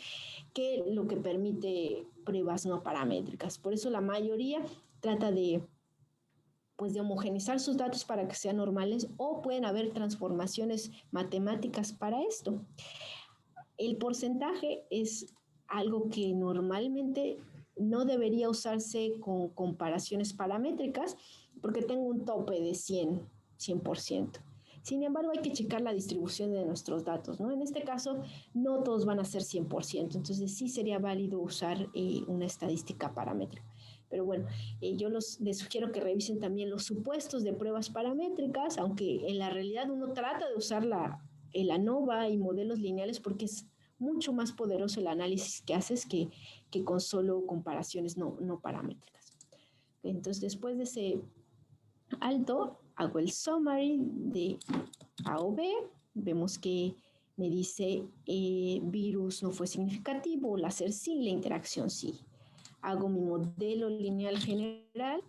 que lo que permite pruebas no paramétricas. Por eso la mayoría trata de homogeneizar sus datos para que sean normales, o pueden haber transformaciones matemáticas para esto. El porcentaje es algo que normalmente no debería usarse con comparaciones paramétricas porque tengo un tope de 100%. Sin embargo, hay que checar la distribución de nuestros datos, ¿no? En este caso, no todos van a ser 100%, entonces sí sería válido usar una estadística paramétrica. Pero bueno, yo les sugiero que revisen también los supuestos de pruebas paramétricas, aunque en la realidad uno trata de usar el ANOVA y modelos lineales porque es mucho más poderoso el análisis que haces que con solo comparaciones no paramétricas. Entonces, después de ese alto, hago el summary de A o B. Vemos que me dice virus no fue significativo, láser sí, la interacción sí. Hago mi modelo lineal general,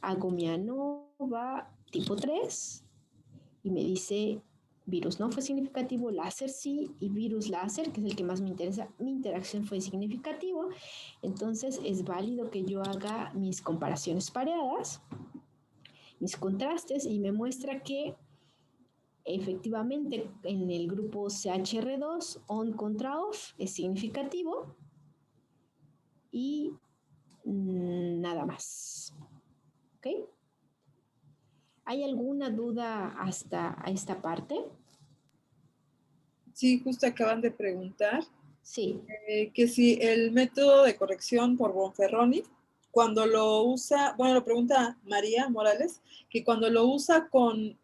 hago mi ANOVA tipo 3 y me dice virus no fue significativo, láser sí, y virus láser, que es el que más me interesa, mi interacción fue significativo. Entonces es válido que yo haga mis comparaciones pareadas, mis contrastes, y me muestra que efectivamente en el grupo CHR2 on contra off es significativo y nada más. ¿Ok? ¿Hay alguna duda hasta esta parte? Sí, justo acaban de preguntar Sí. que si el método de corrección por Bonferroni, cuando lo usa, bueno, lo pregunta María Morales, que cuando lo usa con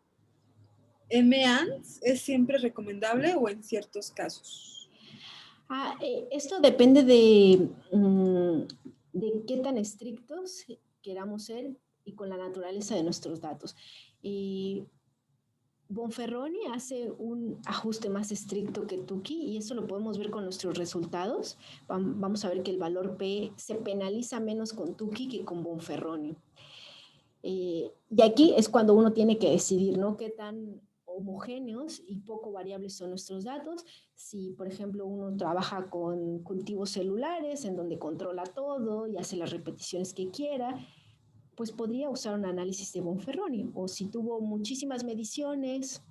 MANS, ¿es siempre recomendable o en ciertos casos? Esto depende de qué tan estrictos queramos ser y con la naturaleza de nuestros datos. Bonferroni hace un ajuste más estricto que Tukey y eso lo podemos ver con nuestros resultados. Vamos a ver que el valor P se penaliza menos con Tukey que con Bonferroni. Y aquí es cuando uno tiene que decidir, ¿no? Qué tan homogéneos y poco variables son nuestros datos. Si, por ejemplo, uno trabaja con cultivos celulares en donde controla todo y hace las repeticiones que quiera, pues podría usar un análisis de Bonferroni. O si tuvo muchísimas mediciones.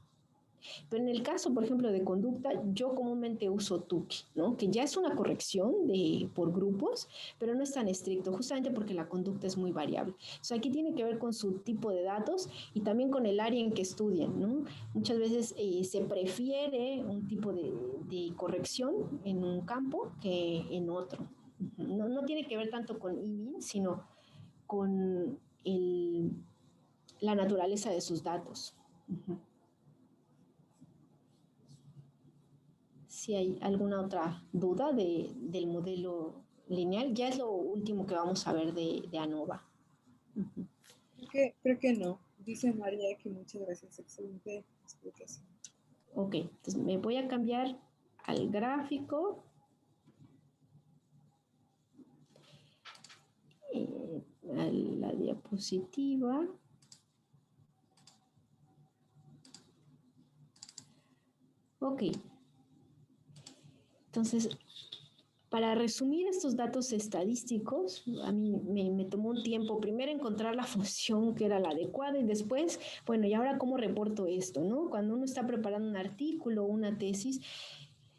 Pero en el caso, por ejemplo, de conducta, yo comúnmente uso Tukey, ¿no? Que ya es una corrección por grupos, pero no es tan estricto, justamente porque la conducta es muy variable. O sea, aquí tiene que ver con su tipo de datos y también con el área en que estudian, ¿no? Muchas veces se prefiere un tipo de corrección en un campo que en otro. No tiene que ver tanto con IMIN, sino con la naturaleza de sus datos. si hay alguna otra duda del modelo lineal. Ya es lo último que vamos a ver de ANOVA. Uh-huh. Creo que no. Dice María que muchas gracias. Excelente explicación. Ok, entonces me voy a cambiar al gráfico. A la diapositiva. Ok. Entonces, para resumir estos datos estadísticos, a mí me tomó un tiempo primero encontrar la función que era la adecuada y después, bueno, ¿y ahora cómo reporto esto, no? Cuando uno está preparando un artículo, una tesis,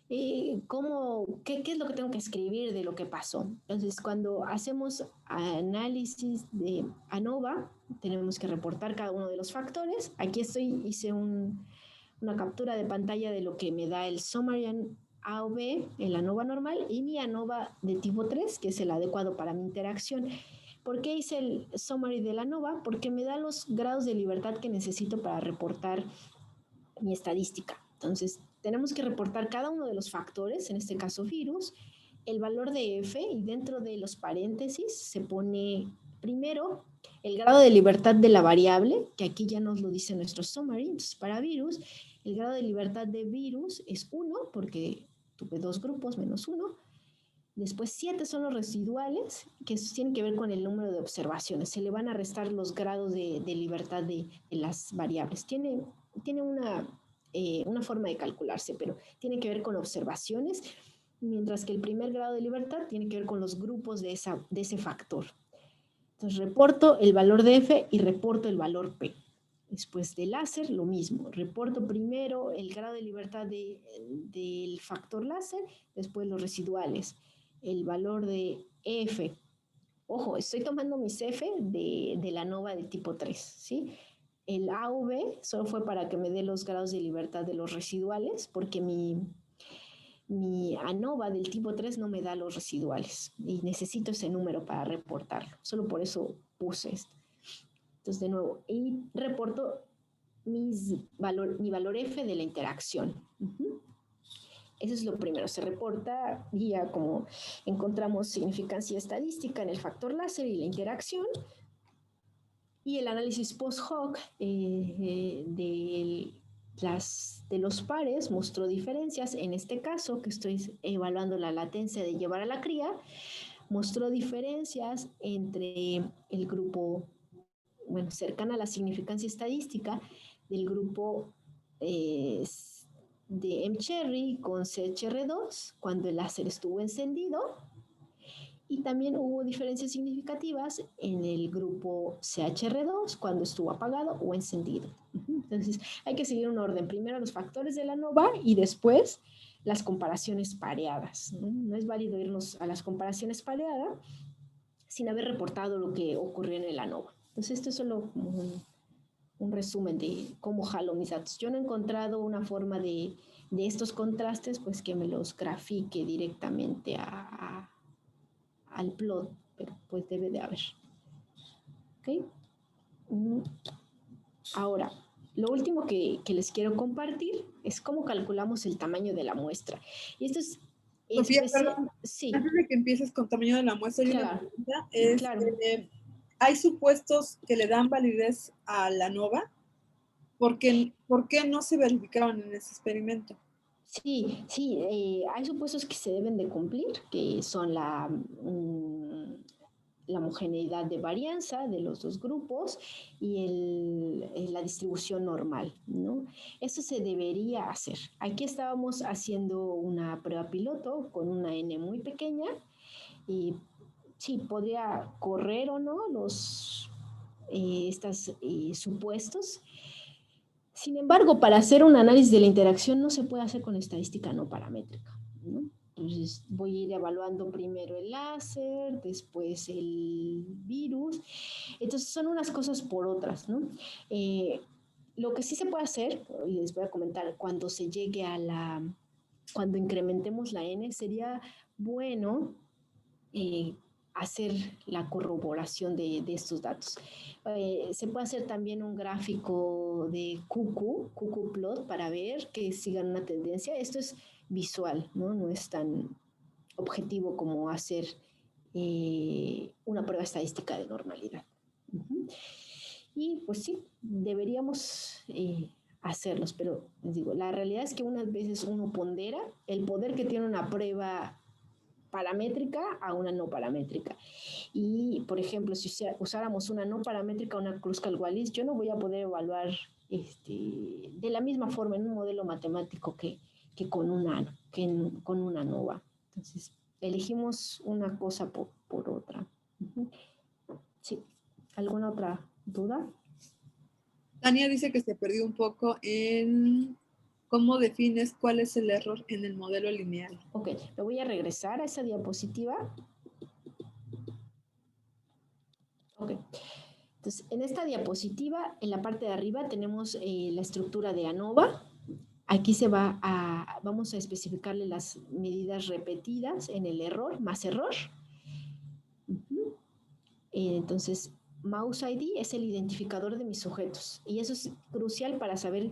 ¿qué es lo que tengo que escribir de lo que pasó? Entonces, cuando hacemos análisis de ANOVA, tenemos que reportar cada uno de los factores. Aquí hice una captura de pantalla de lo que me da el summary AOV, el ANOVA normal, y mi ANOVA de tipo 3, que es el adecuado para mi interacción. ¿Por qué hice el summary de la ANOVA? Porque me da los grados de libertad que necesito para reportar mi estadística. Entonces, tenemos que reportar cada uno de los factores, en este caso virus, el valor de F, y dentro de los paréntesis se pone primero el grado de libertad de la variable, que aquí ya nos lo dice nuestro summary. Entonces, para virus, el grado de libertad de virus es 1, porque tuve 2 grupos menos 1. Después 7 son los residuales, que tienen que ver con el número de observaciones. Se le van a restar los grados de libertad de las variables. Tiene una forma de calcularse, pero tiene que ver con observaciones, mientras que el primer grado de libertad tiene que ver con los grupos de ese factor. Entonces reporto el valor de F y reporto el valor P. Después del láser, lo mismo. Reporto primero el grado de libertad del factor láser, después los residuales. El valor de F. Ojo, estoy tomando mis F de la ANOVA de tipo 3, ¿sí? El AV solo fue para que me dé los grados de libertad de los residuales, porque mi ANOVA del tipo 3 no me da los residuales y necesito ese número para reportarlo. Solo por eso puse esto. Entonces, de nuevo, y reporto mi valor F de la interacción. Uh-huh. Eso es lo primero, se reporta ya como encontramos significancia estadística en el factor láser y la interacción. Y el análisis post-hoc de los pares mostró diferencias. En este caso, que estoy evaluando la latencia de llevar a la cría, mostró diferencias entre el grupo, bueno, cercana a la significancia estadística del grupo de mCherry con CHR2 cuando el láser estuvo encendido, y también hubo diferencias significativas en el grupo CHR2 cuando estuvo apagado o encendido. Entonces hay que seguir un orden, primero los factores de la ANOVA y después las comparaciones pareadas. No es válido irnos a las comparaciones pareadas sin haber reportado lo que ocurrió en el ANOVA. Entonces esto es solo un resumen de cómo jalo mis datos. Yo no he encontrado una forma de estos contrastes, pues que me los grafique directamente al plot, pero pues debe de haber. ¿Ok? Ahora, lo último que les quiero compartir es cómo calculamos el tamaño de la muestra. Y esto es... Sofía, perdón, sí. Antes de que empieces con tamaño de la muestra, hay una pregunta. Claro. ¿Hay supuestos que le dan validez a la ANOVA? ¿Por qué no se verificaron en ese experimento? Sí, hay supuestos que se deben de cumplir, que son la homogeneidad de varianza de los dos grupos y la distribución normal, ¿no? Eso se debería hacer. Aquí estábamos haciendo una prueba piloto con una N muy pequeña y sí, podría correr o no estos supuestos. Sin embargo, para hacer un análisis de la interacción no se puede hacer con estadística no paramétrica, ¿no? Entonces voy a ir evaluando primero el láser, después el virus. Entonces son unas cosas por otras, ¿no? Lo que sí se puede hacer, y les voy a comentar, cuando se llegue cuando incrementemos la N, sería bueno hacer la corroboración de estos datos. Se puede hacer también un gráfico de QQ plot para ver que sigan una tendencia. Esto es visual, ¿no? No es tan objetivo como hacer una prueba estadística de normalidad. Y pues sí, deberíamos hacerlos, pero les digo, la realidad es que unas veces uno pondera el poder que tiene una prueba paramétrica a una no paramétrica. Y, por ejemplo, si usáramos una no paramétrica, una Kruskal-Wallis, yo no voy a poder evaluar de la misma forma en un modelo matemático que con una ANOVA. Entonces, elegimos una cosa por otra. Sí. ¿Alguna otra duda? Tania dice que se perdió un poco en cómo defines cuál es el error en el modelo lineal. Ok, me voy a regresar a esa diapositiva. Ok. Entonces, en esta diapositiva, en la parte de arriba tenemos la estructura de ANOVA. Aquí vamos a especificarle las medidas repetidas en el error, más error. Entonces, Mouse ID es el identificador de mis sujetos y eso es crucial para saber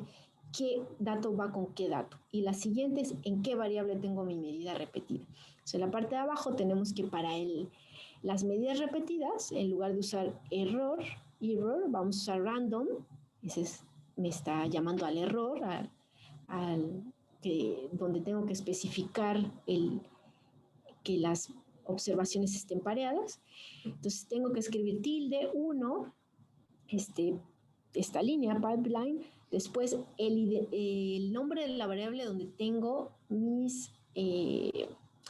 qué dato va con qué dato. Y la siguiente es en qué variable tengo mi medida repetida. Entonces, en la parte de abajo tenemos que para las medidas repetidas, en lugar de usar error, vamos a usar random. Me está llamando al error, donde tengo que especificar que las observaciones estén pareadas. Entonces tengo que escribir tilde 1, esta línea, pipeline, después el nombre de la variable donde tengo mis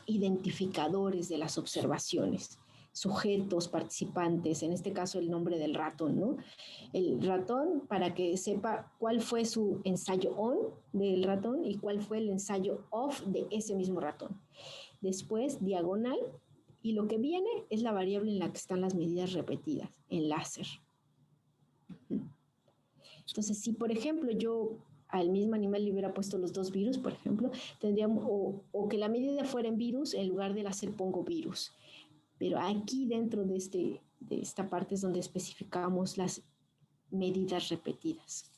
identificadores de las observaciones, sujetos, participantes, en este caso el nombre del ratón, ¿no? El ratón para que sepa cuál fue su ensayo on del ratón y cuál fue el ensayo off de ese mismo ratón. Después, diagonal, y lo que viene es la variable en la que están las medidas repetidas, en láser. Entonces, si por ejemplo yo al mismo animal le hubiera puesto los dos virus, por ejemplo, tendríamos, o que la medida fuera en virus, en lugar de láser pongo virus. Pero aquí dentro de esta parte es donde especificamos las medidas repetidas.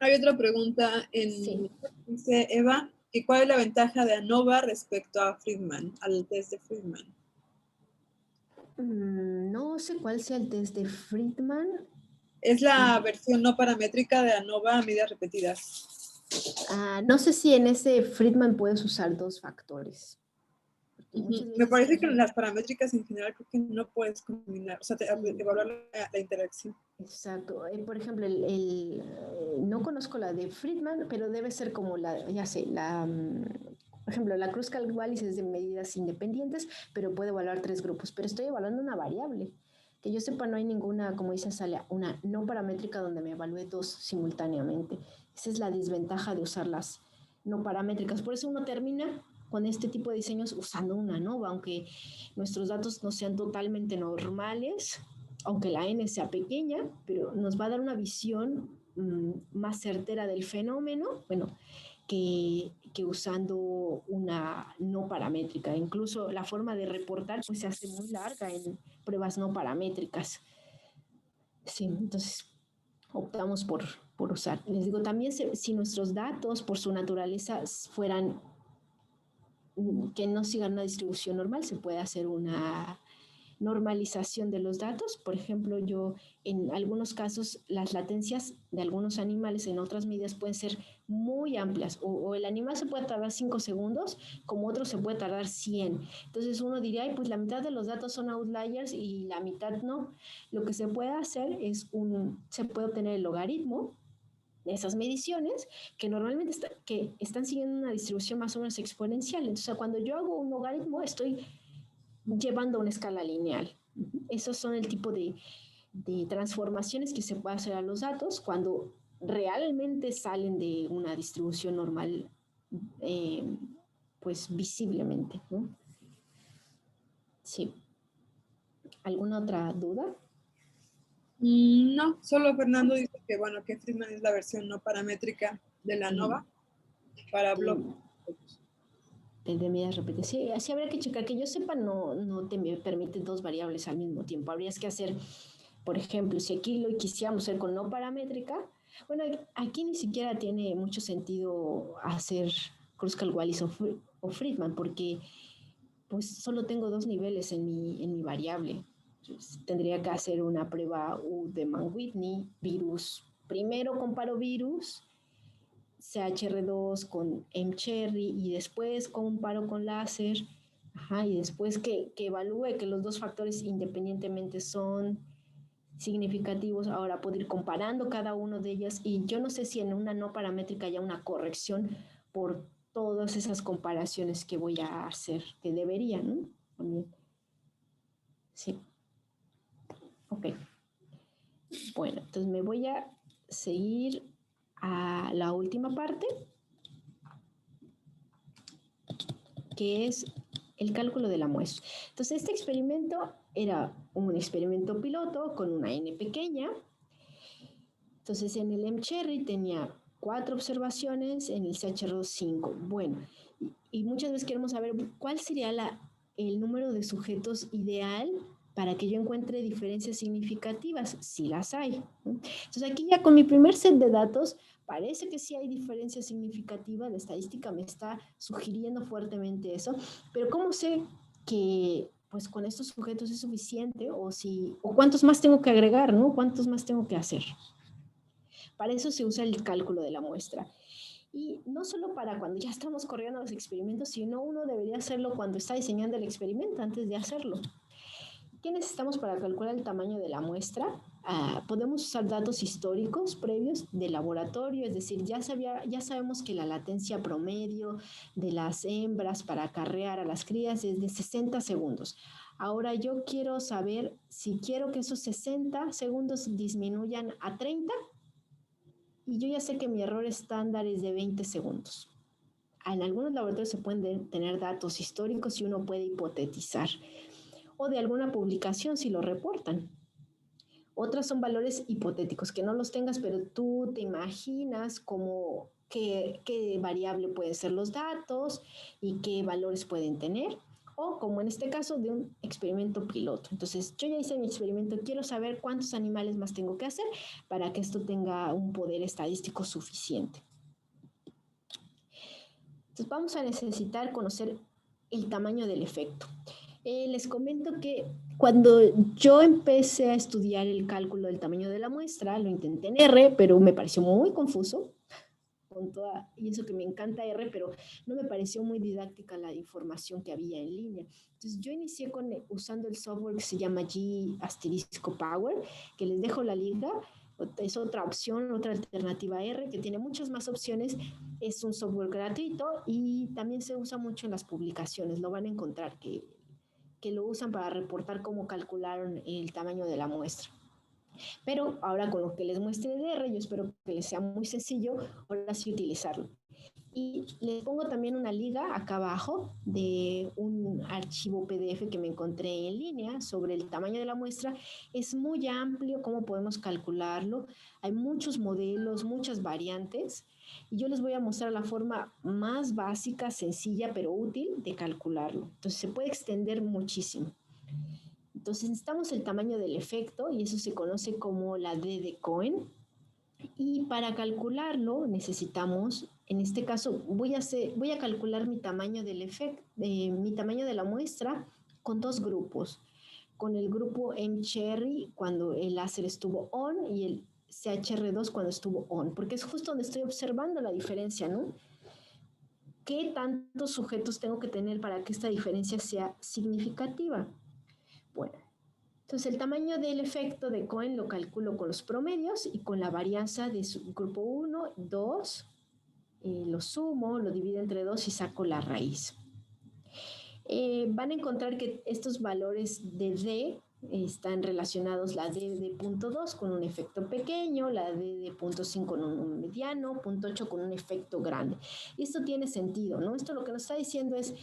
Hay otra pregunta Sí. dice Eva, ¿y cuál es la ventaja de ANOVA respecto a Friedman, al test de Friedman? No sé cuál sea el test de Friedman. Es la versión no paramétrica de ANOVA a medidas repetidas. No sé si en ese Friedman puedes usar dos factores. Me parece que en las paramétricas en general creo que no puedes combinar, o sea, evaluar la interacción. Exacto. Por ejemplo, no conozco la de Friedman, pero debe ser como por ejemplo, la Kruskal-Wallis es de medidas independientes, pero puede evaluar 3 grupos. Pero estoy evaluando una variable. Que yo sepa, no hay ninguna, como dice Salia, una no paramétrica donde me evalúe 2 simultáneamente. Esa es la desventaja de usar las no paramétricas. Por eso uno termina con este tipo de diseños usando una ANOVA, aunque nuestros datos no sean totalmente normales, aunque la N sea pequeña, pero nos va a dar una visión más certera del fenómeno, bueno, que usando una no paramétrica. Incluso la forma de reportar pues, se hace muy larga en pruebas no paramétricas. Sí, entonces optamos por usar. Les digo, también si nuestros datos por su naturaleza fueran que no sigan una distribución normal, se puede hacer una normalización de los datos. Por ejemplo, en algunos casos las latencias de algunos animales en otras medidas pueden ser muy amplias o el animal se puede tardar 5 segundos como otro se puede tardar 100. Entonces uno diría, pues la mitad de los datos son outliers y la mitad no. Lo que se puede hacer es se puede obtener el logaritmo de esas mediciones que normalmente están siguiendo una distribución más o menos exponencial. Entonces cuando yo hago un logaritmo estoy llevando una escala lineal. Esos son el tipo de transformaciones que se puede hacer a los datos cuando realmente salen de una distribución normal, pues visiblemente, ¿no? Sí. ¿Alguna otra duda? No, solo Fernando dice que, bueno, que Friedman es la versión no paramétrica de la ANOVA para bloques. De medidas repetidas. Sí, así habría que checar. Que yo sepa, no te permite 2 variables al mismo tiempo. Habrías que hacer, por ejemplo, si aquí lo quisiéramos hacer con no paramétrica, Bueno, aquí ni siquiera tiene mucho sentido hacer Kruskal-Wallis o Friedman, porque pues solo tengo 2 niveles en mi variable. Entonces, tendría que hacer una prueba de Mann-Whitney, virus. Primero comparo virus, CHR2 con mCherry, y después comparo con láser. Ajá, y después que evalúe que los 2 factores independientemente son significativos. Ahora puedo ir comparando cada uno de ellas, y yo no sé si en una no paramétrica haya una corrección por todas esas comparaciones que voy a hacer, que debería, ¿no? También. Sí. Ok. Bueno, entonces me voy a seguir a la última parte, que es el cálculo de la muestra. Entonces, este experimento era un experimento piloto con una N pequeña. Entonces, en el mCherry tenía 4 observaciones, en el CHR2 5. Bueno, y muchas veces queremos saber cuál sería el número de sujetos ideal para que yo encuentre diferencias significativas, si las hay. Entonces, aquí ya con mi primer set de datos, parece que sí hay diferencias significativas, la estadística me está sugiriendo fuertemente eso, pero ¿cómo sé que pues con estos sujetos es suficiente, o cuántos más tengo que agregar, ¿no? ¿Cuántos más tengo que hacer? Para eso se usa el cálculo de la muestra. Y no solo para cuando ya estamos corriendo los experimentos, sino uno debería hacerlo cuando está diseñando el experimento, antes de hacerlo. ¿Qué necesitamos para calcular el tamaño de la muestra? Podemos usar datos históricos previos de laboratorio, es decir, ya sabemos que la latencia promedio de las hembras para acarrear a las crías es de 60 segundos. Ahora yo quiero saber si quiero que esos 60 segundos disminuyan a 30, y yo ya sé que mi error estándar es de 20 segundos. En algunos laboratorios se pueden tener datos históricos y uno puede hipotetizar, o de alguna publicación si lo reportan. Otras son valores hipotéticos, que no los tengas, pero tú te imaginas qué variable pueden ser los datos y qué valores pueden tener, o como en este caso de un experimento piloto. Entonces, yo ya hice mi experimento, quiero saber cuántos animales más tengo que hacer para que esto tenga un poder estadístico suficiente. Entonces, vamos a necesitar conocer el tamaño del efecto. Les comento que cuando yo empecé a estudiar el cálculo del tamaño de la muestra, lo intenté en R, pero me pareció muy confuso, y eso que me encanta R, pero no me pareció muy didáctica la información que había en línea. Entonces yo inicié usando el software que se llama G*Power, que les dejo la liga. Es otra opción, otra alternativa a R, que tiene muchas más opciones. Es un software gratuito y también se usa mucho en las publicaciones. Lo van a encontrar, que lo usan para reportar cómo calcularon el tamaño de la muestra. Pero ahora con lo que les muestre de R, yo espero que les sea muy sencillo ahora sí utilizarlo. Y les pongo también una liga acá abajo de un archivo PDF que me encontré en línea sobre el tamaño de la muestra. Es muy amplio cómo podemos calcularlo. Hay muchos modelos, muchas variantes. Y yo les voy a mostrar la forma más básica, sencilla, pero útil de calcularlo. Entonces se puede extender muchísimo. Entonces necesitamos el tamaño del efecto, y eso se conoce como la D de Cohen. Y para calcularlo necesitamos, en este caso, voy a calcular mi tamaño del efecto, mi tamaño de la muestra con 2 grupos. Con el grupo mCherry cuando el láser estuvo on, y el CHR2 cuando estuvo on, porque es justo donde estoy observando la diferencia, ¿no? ¿Qué tantos sujetos tengo que tener para que esta diferencia sea significativa? Bueno, entonces el tamaño del efecto de Cohen lo calculo con los promedios y con la varianza de grupo 1, 2, lo sumo, lo divido entre 2 y saco la raíz. Van a encontrar que estos valores de D están relacionados, la D de 0.2 con un efecto pequeño, la D de 0.5 con un mediano, 0.8 con un efecto grande. Y esto tiene sentido, ¿no? Esto lo que nos está diciendo es,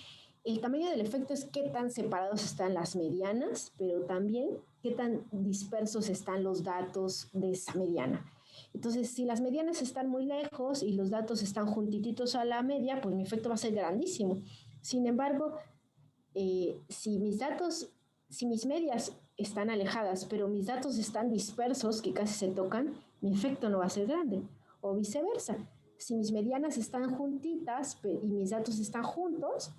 el tamaño del efecto es qué tan separados están las medianas, pero también qué tan dispersos están los datos de esa mediana. Entonces, si las medianas están muy lejos y los datos están juntititos a la media, pues mi efecto va a ser grandísimo. Sin embargo, si mis medias están alejadas, pero mis datos están dispersos, que casi se tocan, mi efecto no va a ser grande. O viceversa. Si mis medianas están juntitas y mis datos están juntos,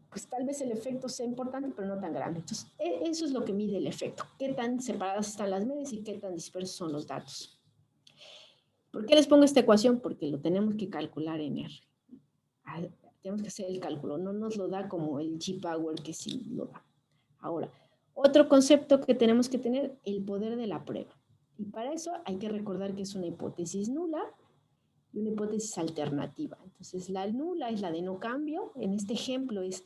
pues tal vez el efecto sea importante, pero no tan grande. Entonces, eso es lo que mide el efecto. Qué tan separadas están las medias y qué tan dispersos son los datos. ¿Por qué les pongo esta ecuación? Porque lo tenemos que calcular en R. Tenemos que hacer el cálculo. No nos lo da como el G-Power, que sí lo da. Ahora, otro concepto que tenemos que tener, el poder de la prueba. Y para eso hay que recordar que es una hipótesis nula y una hipótesis alternativa. Entonces, la nula es la de no cambio. En este ejemplo es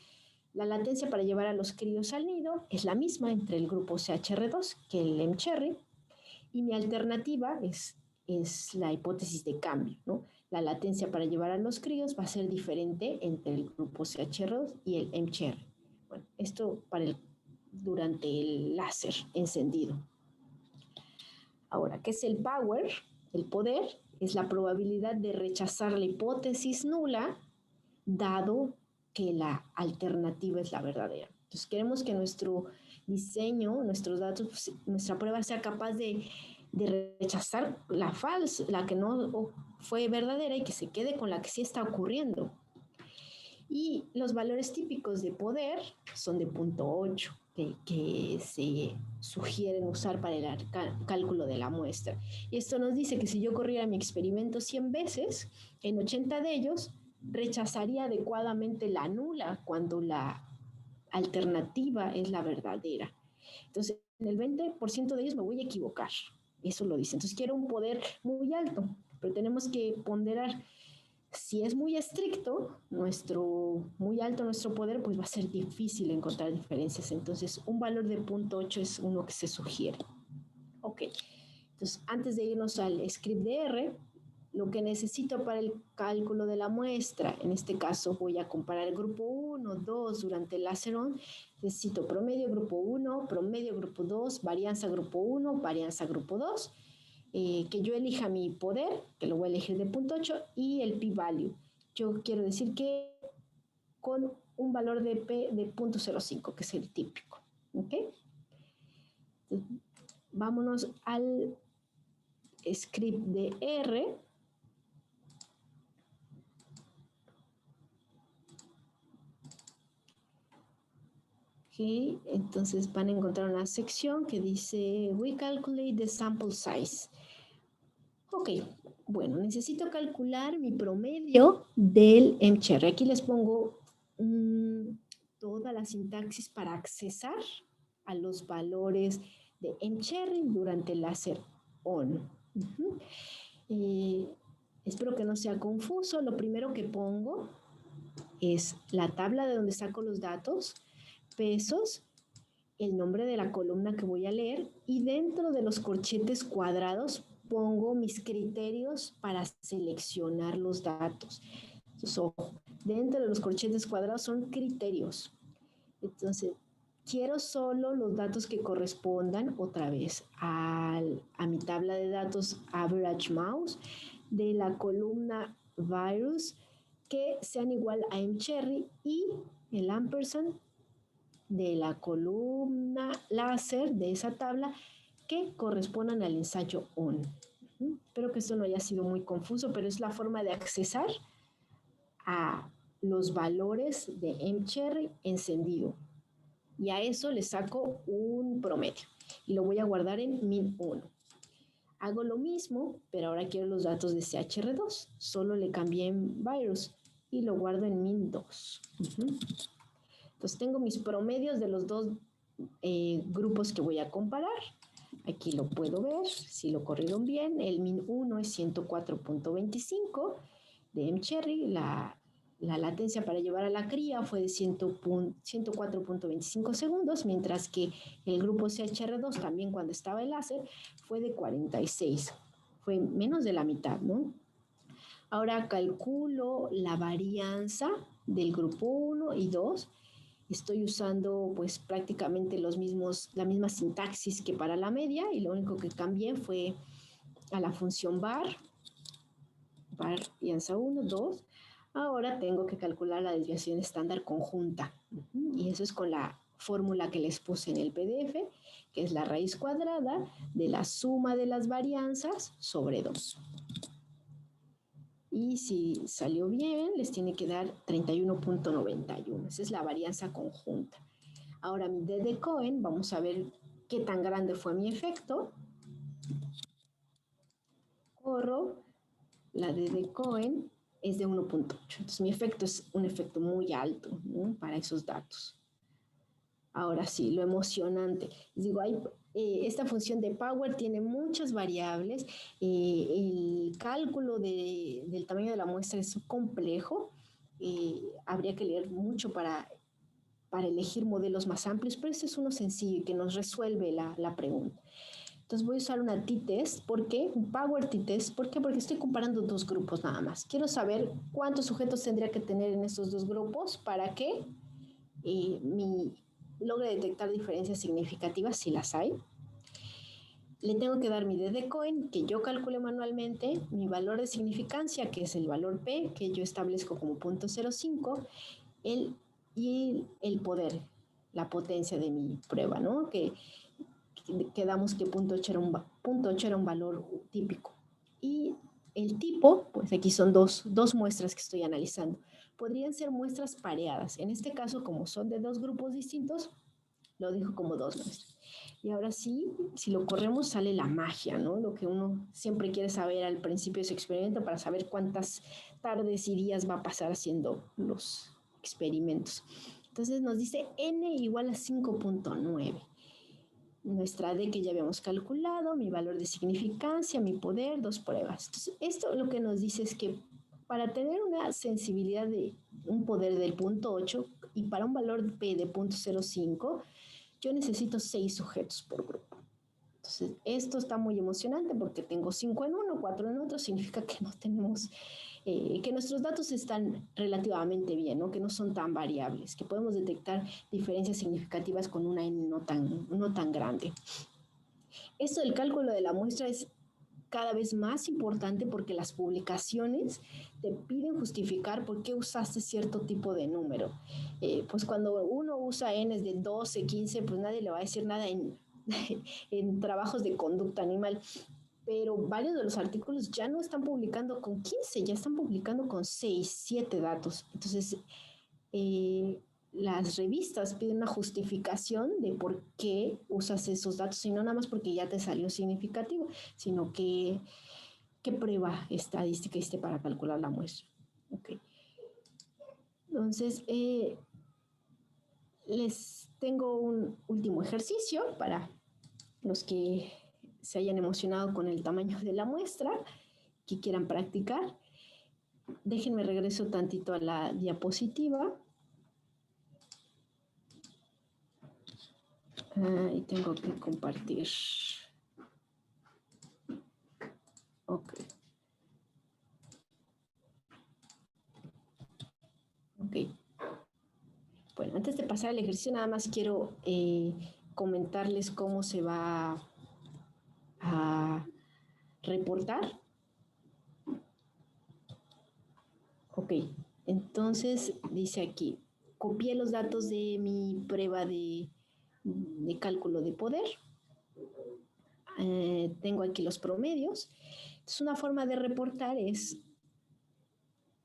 la latencia para llevar a los críos al nido, es la misma entre el grupo CHR2 que el mCherry. Y mi alternativa es la hipótesis de cambio, ¿no? La latencia para llevar a los críos va a ser diferente entre el grupo CHR2 y el mCherry. Bueno, esto durante el láser encendido. Ahora, ¿qué es el power? El poder es la probabilidad de rechazar la hipótesis nula, dado que la alternativa es la verdadera. Entonces, queremos que nuestro diseño, nuestros datos, pues, nuestra prueba sea capaz de rechazar la falsa, la que no fue verdadera y que se quede con la que sí está ocurriendo. Y los valores típicos de poder son de 0.8, que se sugieren usar para el cálculo de la muestra. Y esto nos dice que si yo corriera mi experimento 100 veces, en 80 de ellos rechazaría adecuadamente la nula cuando la alternativa es la verdadera. Entonces, en el 20% de ellos me voy a equivocar. Eso lo dice. Entonces, quiero un poder muy alto, pero tenemos que ponderar. Si es muy estricto, muy alto nuestro poder, pues va a ser difícil encontrar diferencias. Entonces, un valor de 0.8 es uno que se sugiere. Ok. Entonces, antes de irnos al script de R, lo que necesito para el cálculo de la muestra, en este caso voy a comparar el grupo 1, 2 durante el láser on, necesito promedio grupo 1, promedio grupo 2, varianza grupo 1, varianza grupo 2, que yo elija mi poder, que lo voy a elegir de 0.8, y el p-value. Yo quiero decir que con un valor de p de 0.05, que es el típico. ¿Ok? Entonces, vámonos al script de R. Okay, entonces van a encontrar una sección que dice We calculate the sample size. Ok, bueno, necesito calcular mi promedio del mCherry. Aquí les pongo toda la sintaxis para accesar a los valores de mCherry durante el láser on. Espero que no sea confuso. Lo primero que pongo es la tabla de donde saco los datos, pesos, el nombre de la columna que voy a leer y dentro de los corchetes cuadrados pongo mis criterios para seleccionar los datos. Entonces, ojo, dentro de los corchetes cuadrados son criterios. Entonces, quiero solo los datos que correspondan otra vez a mi tabla de datos average mouse de la columna virus que sean igual a mCherry y el ampersand de la columna láser de esa tabla que correspondan al ensayo on. Espero que esto no haya sido muy confuso, pero es la forma de accesar a los valores de mCherry encendido. Y a eso le saco un promedio y lo voy a guardar en min1. Hago lo mismo, pero ahora quiero los datos de CHR2. Solo le cambié en virus y lo guardo en min2. Entonces tengo mis promedios de los dos grupos que voy a comparar. Aquí lo puedo ver, si lo corrieron bien. El min1 es 104.25 de mCherry. La latencia para llevar a la cría fue de 104.25 segundos, mientras que el grupo CHR2, también cuando estaba el láser, fue de 46. Fue menos de la mitad, ¿no? Ahora calculo la varianza del grupo 1 y 2. Estoy usando pues prácticamente la misma sintaxis que para la media y lo único que cambié fue a la función varianza 1, 2. Ahora tengo que calcular la desviación estándar conjunta y eso es con la fórmula que les puse en el PDF, que es la raíz cuadrada de la suma de las varianzas sobre 2. Y si salió bien, les tiene que dar 31.91. Esa es la varianza conjunta. Ahora mi D de Cohen, vamos a ver qué tan grande fue mi efecto. Corro, la D de Cohen es de 1.8. Entonces mi efecto es un efecto muy alto, ¿no?, para esos datos. Ahora sí, lo emocionante. Les digo, esta función de Power tiene muchas variables. El cálculo del tamaño de la muestra es complejo. Habría que leer mucho para elegir modelos más amplios, pero este es uno sencillo y que nos resuelve la pregunta. Entonces voy a usar una t-test. ¿Por qué? Un Power t-test. ¿Por qué? Porque estoy comparando dos grupos nada más. Quiero saber cuántos sujetos tendría que tener en estos dos grupos para que logre detectar diferencias significativas, si las hay. Le tengo que dar mi D de Cohen, que yo calcule manualmente, mi valor de significancia, que es el valor P, que yo establezco como 0.05, y el poder, la potencia de mi prueba, ¿no? Que damos que 0.8 era un valor típico. Y el tipo, pues aquí son dos muestras que estoy analizando. Podrían ser muestras pareadas. En este caso, como son de dos grupos distintos, lo dejo como dos muestras. Y ahora sí, si lo corremos, sale la magia, ¿no? Lo que uno siempre quiere saber al principio de su experimento para saber cuántas tardes y días va a pasar haciendo los experimentos. Entonces nos dice n igual a 5.9. Nuestra D que ya habíamos calculado, mi valor de significancia, mi poder, dos pruebas. Entonces, esto lo que nos dice es que para tener una sensibilidad de un poder del 0.8 y para un valor P de 0.05, yo necesito 6 sujetos por grupo. Entonces, esto está muy emocionante porque tengo 5 en uno, 4 en otro, significa que no tenemos, que nuestros datos están relativamente bien, ¿no? Que no son tan variables, que podemos detectar diferencias significativas con una N no tan grande. Esto del cálculo de la muestra es cada vez más importante porque las publicaciones te piden justificar por qué usaste cierto tipo de número. Pues cuando uno usa N de 12, 15, pues nadie le va a decir nada en trabajos de conducta animal. Pero varios de los artículos ya no están publicando con 15, ya están publicando con 6, 7 datos. Entonces, las revistas piden una justificación de por qué usas esos datos, y no nada más porque ya te salió significativo, sino que qué prueba estadística hiciste para calcular la muestra. Okay. Entonces, les tengo un último ejercicio para los que se hayan emocionado con el tamaño de la muestra, que quieran practicar. Déjenme regreso tantito a la diapositiva. Y tengo que compartir. Ok. Bueno, antes de pasar al ejercicio, nada más quiero comentarles cómo se va a reportar. Ok, entonces dice aquí, copié los datos de mi prueba de cálculo de poder. Tengo aquí los promedios. Entonces, una forma de reportar es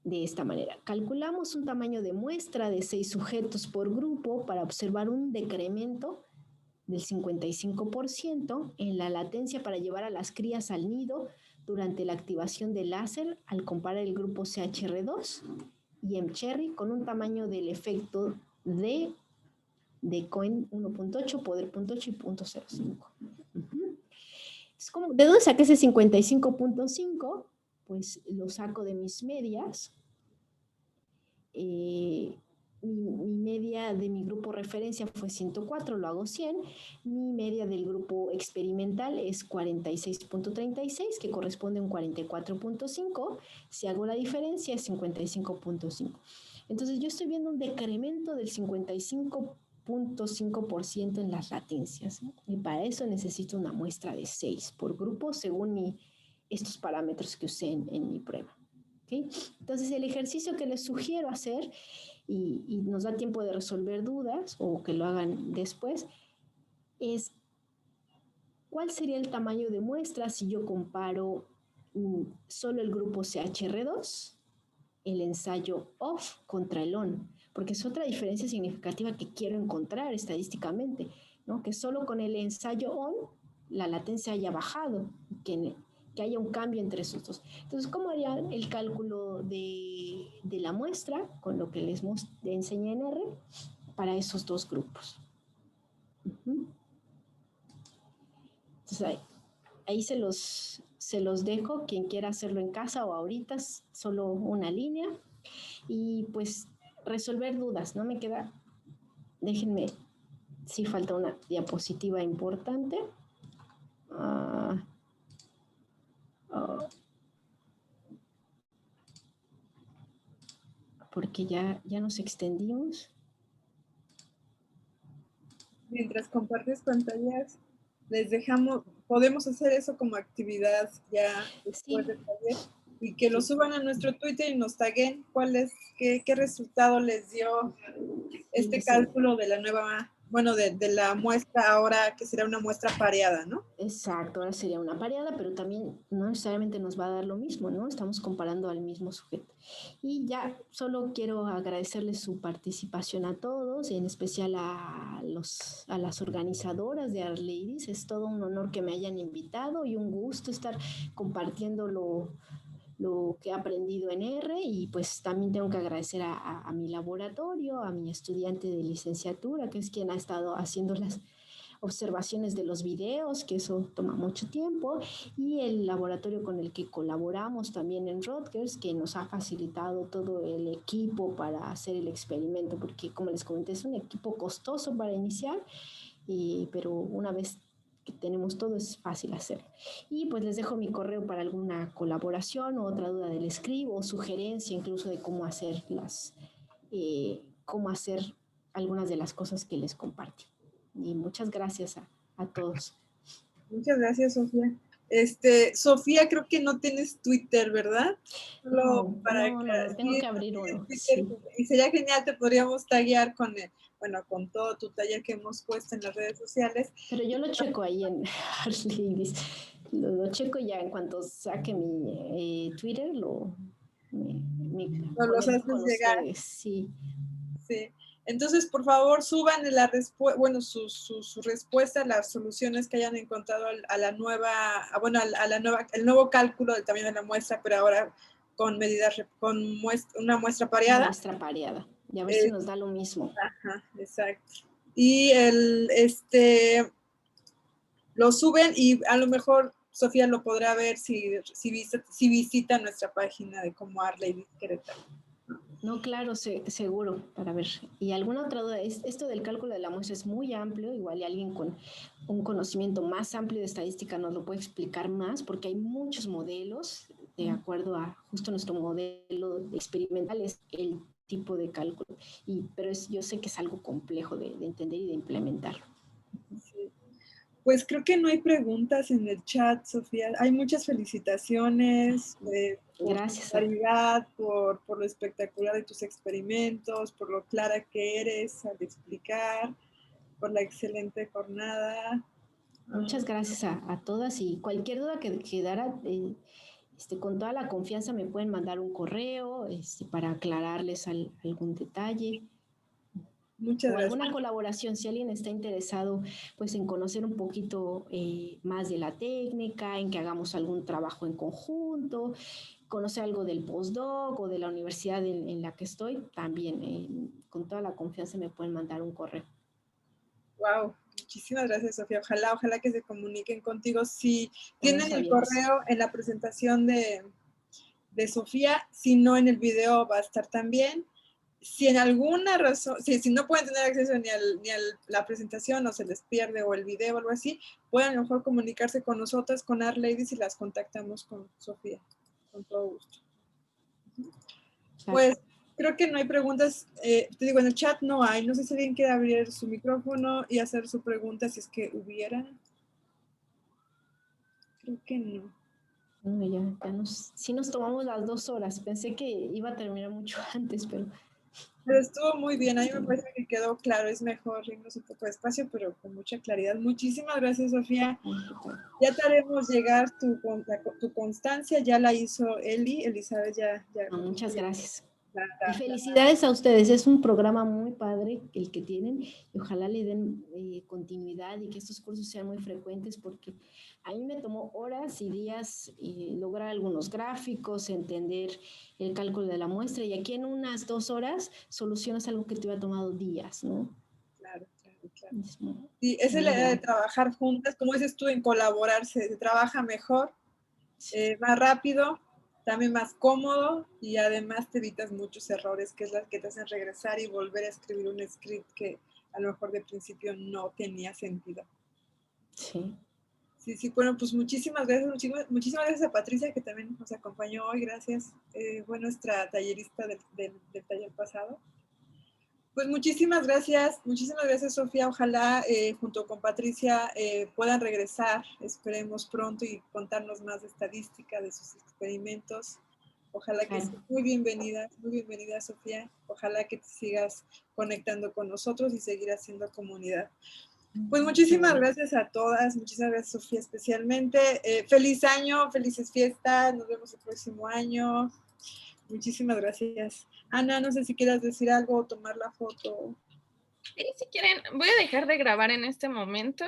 de esta manera. Calculamos un tamaño de muestra de 6 sujetos por grupo para observar un decremento del 55% en la latencia para llevar a las crías al nido durante la activación del láser al comparar el grupo CHR2 y mCherry con un tamaño del efecto de Cohen 1.8, poder 0.8 y 0.05. ¿De dónde saqué ese 55.5? Pues lo saco de mis medias. Mi media de mi grupo referencia fue 104, lo hago 100. Mi media del grupo experimental es 46.36, que corresponde a un 44.5. Si hago la diferencia es 55.5. Entonces yo estoy viendo un decremento del 55.5% en las latencias, ¿no? Y para eso necesito una muestra de 6 por grupo según estos parámetros que usé en mi prueba. ¿Okay? Entonces el ejercicio que les sugiero hacer y nos da tiempo de resolver dudas o que lo hagan después, es ¿cuál sería el tamaño de muestra si yo comparo solo el grupo CHR2, el ensayo OFF contra el ON? Porque es otra diferencia significativa que quiero encontrar estadísticamente, ¿no? Que solo con el ensayo ON la latencia haya bajado, que haya un cambio entre esos dos. Entonces, ¿cómo harían el cálculo de la muestra con lo que les enseñé en R para esos dos grupos? Entonces, ahí se los dejo, quien quiera hacerlo en casa o ahorita, es solo una línea. Y pues resolver dudas, ¿no? Me queda, déjenme, sí falta una diapositiva importante. Porque ya nos extendimos. Mientras compartes pantallas, les dejamos, podemos hacer eso como actividad ya después del taller y que lo suban a nuestro Twitter y nos taguen qué resultado les dio este cálculo de la nueva, bueno, de la muestra ahora que será una muestra pareada, ¿no? Exacto, ahora sería una pareada, pero también no necesariamente nos va a dar lo mismo, ¿no? Estamos comparando al mismo sujeto. Y ya solo quiero agradecerles su participación a todos, y en especial a las organizadoras de R-Ladies. Es todo un honor que me hayan invitado y un gusto estar compartiendo lo que he aprendido en R, y pues también tengo que agradecer a mi laboratorio, a mi estudiante de licenciatura, que es quien ha estado haciendo las observaciones de los videos, que eso toma mucho tiempo, y el laboratorio con el que colaboramos también en Rutgers, que nos ha facilitado todo el equipo para hacer el experimento, porque como les comenté, es un equipo costoso para iniciar, pero una vez que tenemos todo es fácil hacerlo. Y pues les dejo mi correo para alguna colaboración o otra duda del escribo o sugerencia incluso de cómo hacer algunas de las cosas que les compartí. Y muchas gracias a todos. Muchas gracias, Sofía. Sofía, creo que no tienes Twitter, ¿verdad? No, tengo que abrir uno. Sí. Y sería genial, te podríamos taguear con todo tu taller que hemos puesto en las redes sociales. Pero yo lo checo ahí en R-Ladies. Lo checo ya en cuanto saque mi Twitter, Nos los haces llegar. Ustedes. Sí. Sí. Entonces, por favor, suban su respuesta, las soluciones que hayan encontrado el nuevo cálculo del tamaño de la muestra, pero ahora con una muestra pareada. Muestra pareada. Y a ver si nos da lo mismo. Ajá, exacto. Y lo suben y a lo mejor Sofía lo podrá ver si visita nuestra página de como R-Ladies Querétaro. No, claro, seguro, para ver. Y alguna otra duda, esto del cálculo de la muestra es muy amplio, igual y alguien con un conocimiento más amplio de estadística nos lo puede explicar más, porque hay muchos modelos, de acuerdo a justo nuestro modelo experimental, es el tipo de cálculo, pero yo sé que es algo complejo de entender y de implementar. Sí. Pues creo que no hay preguntas en el chat, Sofía. Hay muchas felicitaciones por Gracias. tu claridad, por lo espectacular de tus experimentos, por lo clara que eres al explicar, por la excelente jornada. Muchas gracias a todas, y cualquier duda que quedara, con toda la confianza me pueden mandar un correo para aclararles algún detalle. Muchas gracias. Alguna colaboración, si alguien está interesado pues en conocer un poquito más de la técnica, en que hagamos algún trabajo en conjunto, conocer algo del postdoc o de la universidad en la que estoy, también con toda la confianza me pueden mandar un correo. Wow, muchísimas gracias, Sofía. Ojalá que se comuniquen contigo. Si tienen el correo en la presentación de Sofía, si no en el video va a estar también. Si en alguna razón, si no pueden tener acceso ni a la presentación o se les pierde o el video o algo así, pueden a lo mejor comunicarse con nosotras, con R-Ladies, y las contactamos con Sofía. Con todo gusto. Pues creo que no hay preguntas. Te digo, en el chat no hay. No sé si alguien quiere abrir su micrófono y hacer su pregunta si es que hubiera. Creo que no. No, sí nos tomamos las 2 horas. Pensé que iba a terminar mucho antes, pero Pero estuvo muy bien, a mí me parece que quedó claro, es mejor irnos un poco despacio, pero con mucha claridad. Muchísimas gracias, Sofía. Ya te haremos llegar tu constancia, ya la hizo Elizabeth ya. Muchas gracias. la- Y felicidades a ustedes, es un programa muy padre el que tienen y ojalá le den continuidad y que estos cursos sean muy frecuentes porque a mí me tomó horas y días lograr algunos gráficos, entender el cálculo de la muestra y aquí en unas 2 horas solucionas algo que te hubiera tomado días, ¿no? Claro. Muy, Sí, esa es la muy idea de bueno. trabajar juntas, como dices tú, en colaborar, se trabaja mejor, más rápido, también más cómodo y además te evitas muchos errores que es las que te hacen regresar y volver a escribir un script que a lo mejor de principio no tenía sentido. Sí. Sí, bueno, pues muchísimas muchísimas gracias a Patricia que también nos acompañó hoy, gracias, fue nuestra tallerista del taller pasado. Pues muchísimas gracias Sofía, ojalá junto con Patricia puedan regresar, esperemos pronto y contarnos más de estadística, de sus experimentos. Ojalá que estés muy bienvenida Sofía, ojalá que te sigas conectando con nosotros y seguir haciendo comunidad. Pues muchísimas gracias a todas, muchísimas gracias Sofía especialmente. Feliz año, felices fiestas, nos vemos el próximo año. Muchísimas gracias. Ana, no sé si quieras decir algo o tomar la foto. Sí, si quieren, voy a dejar de grabar en este momento.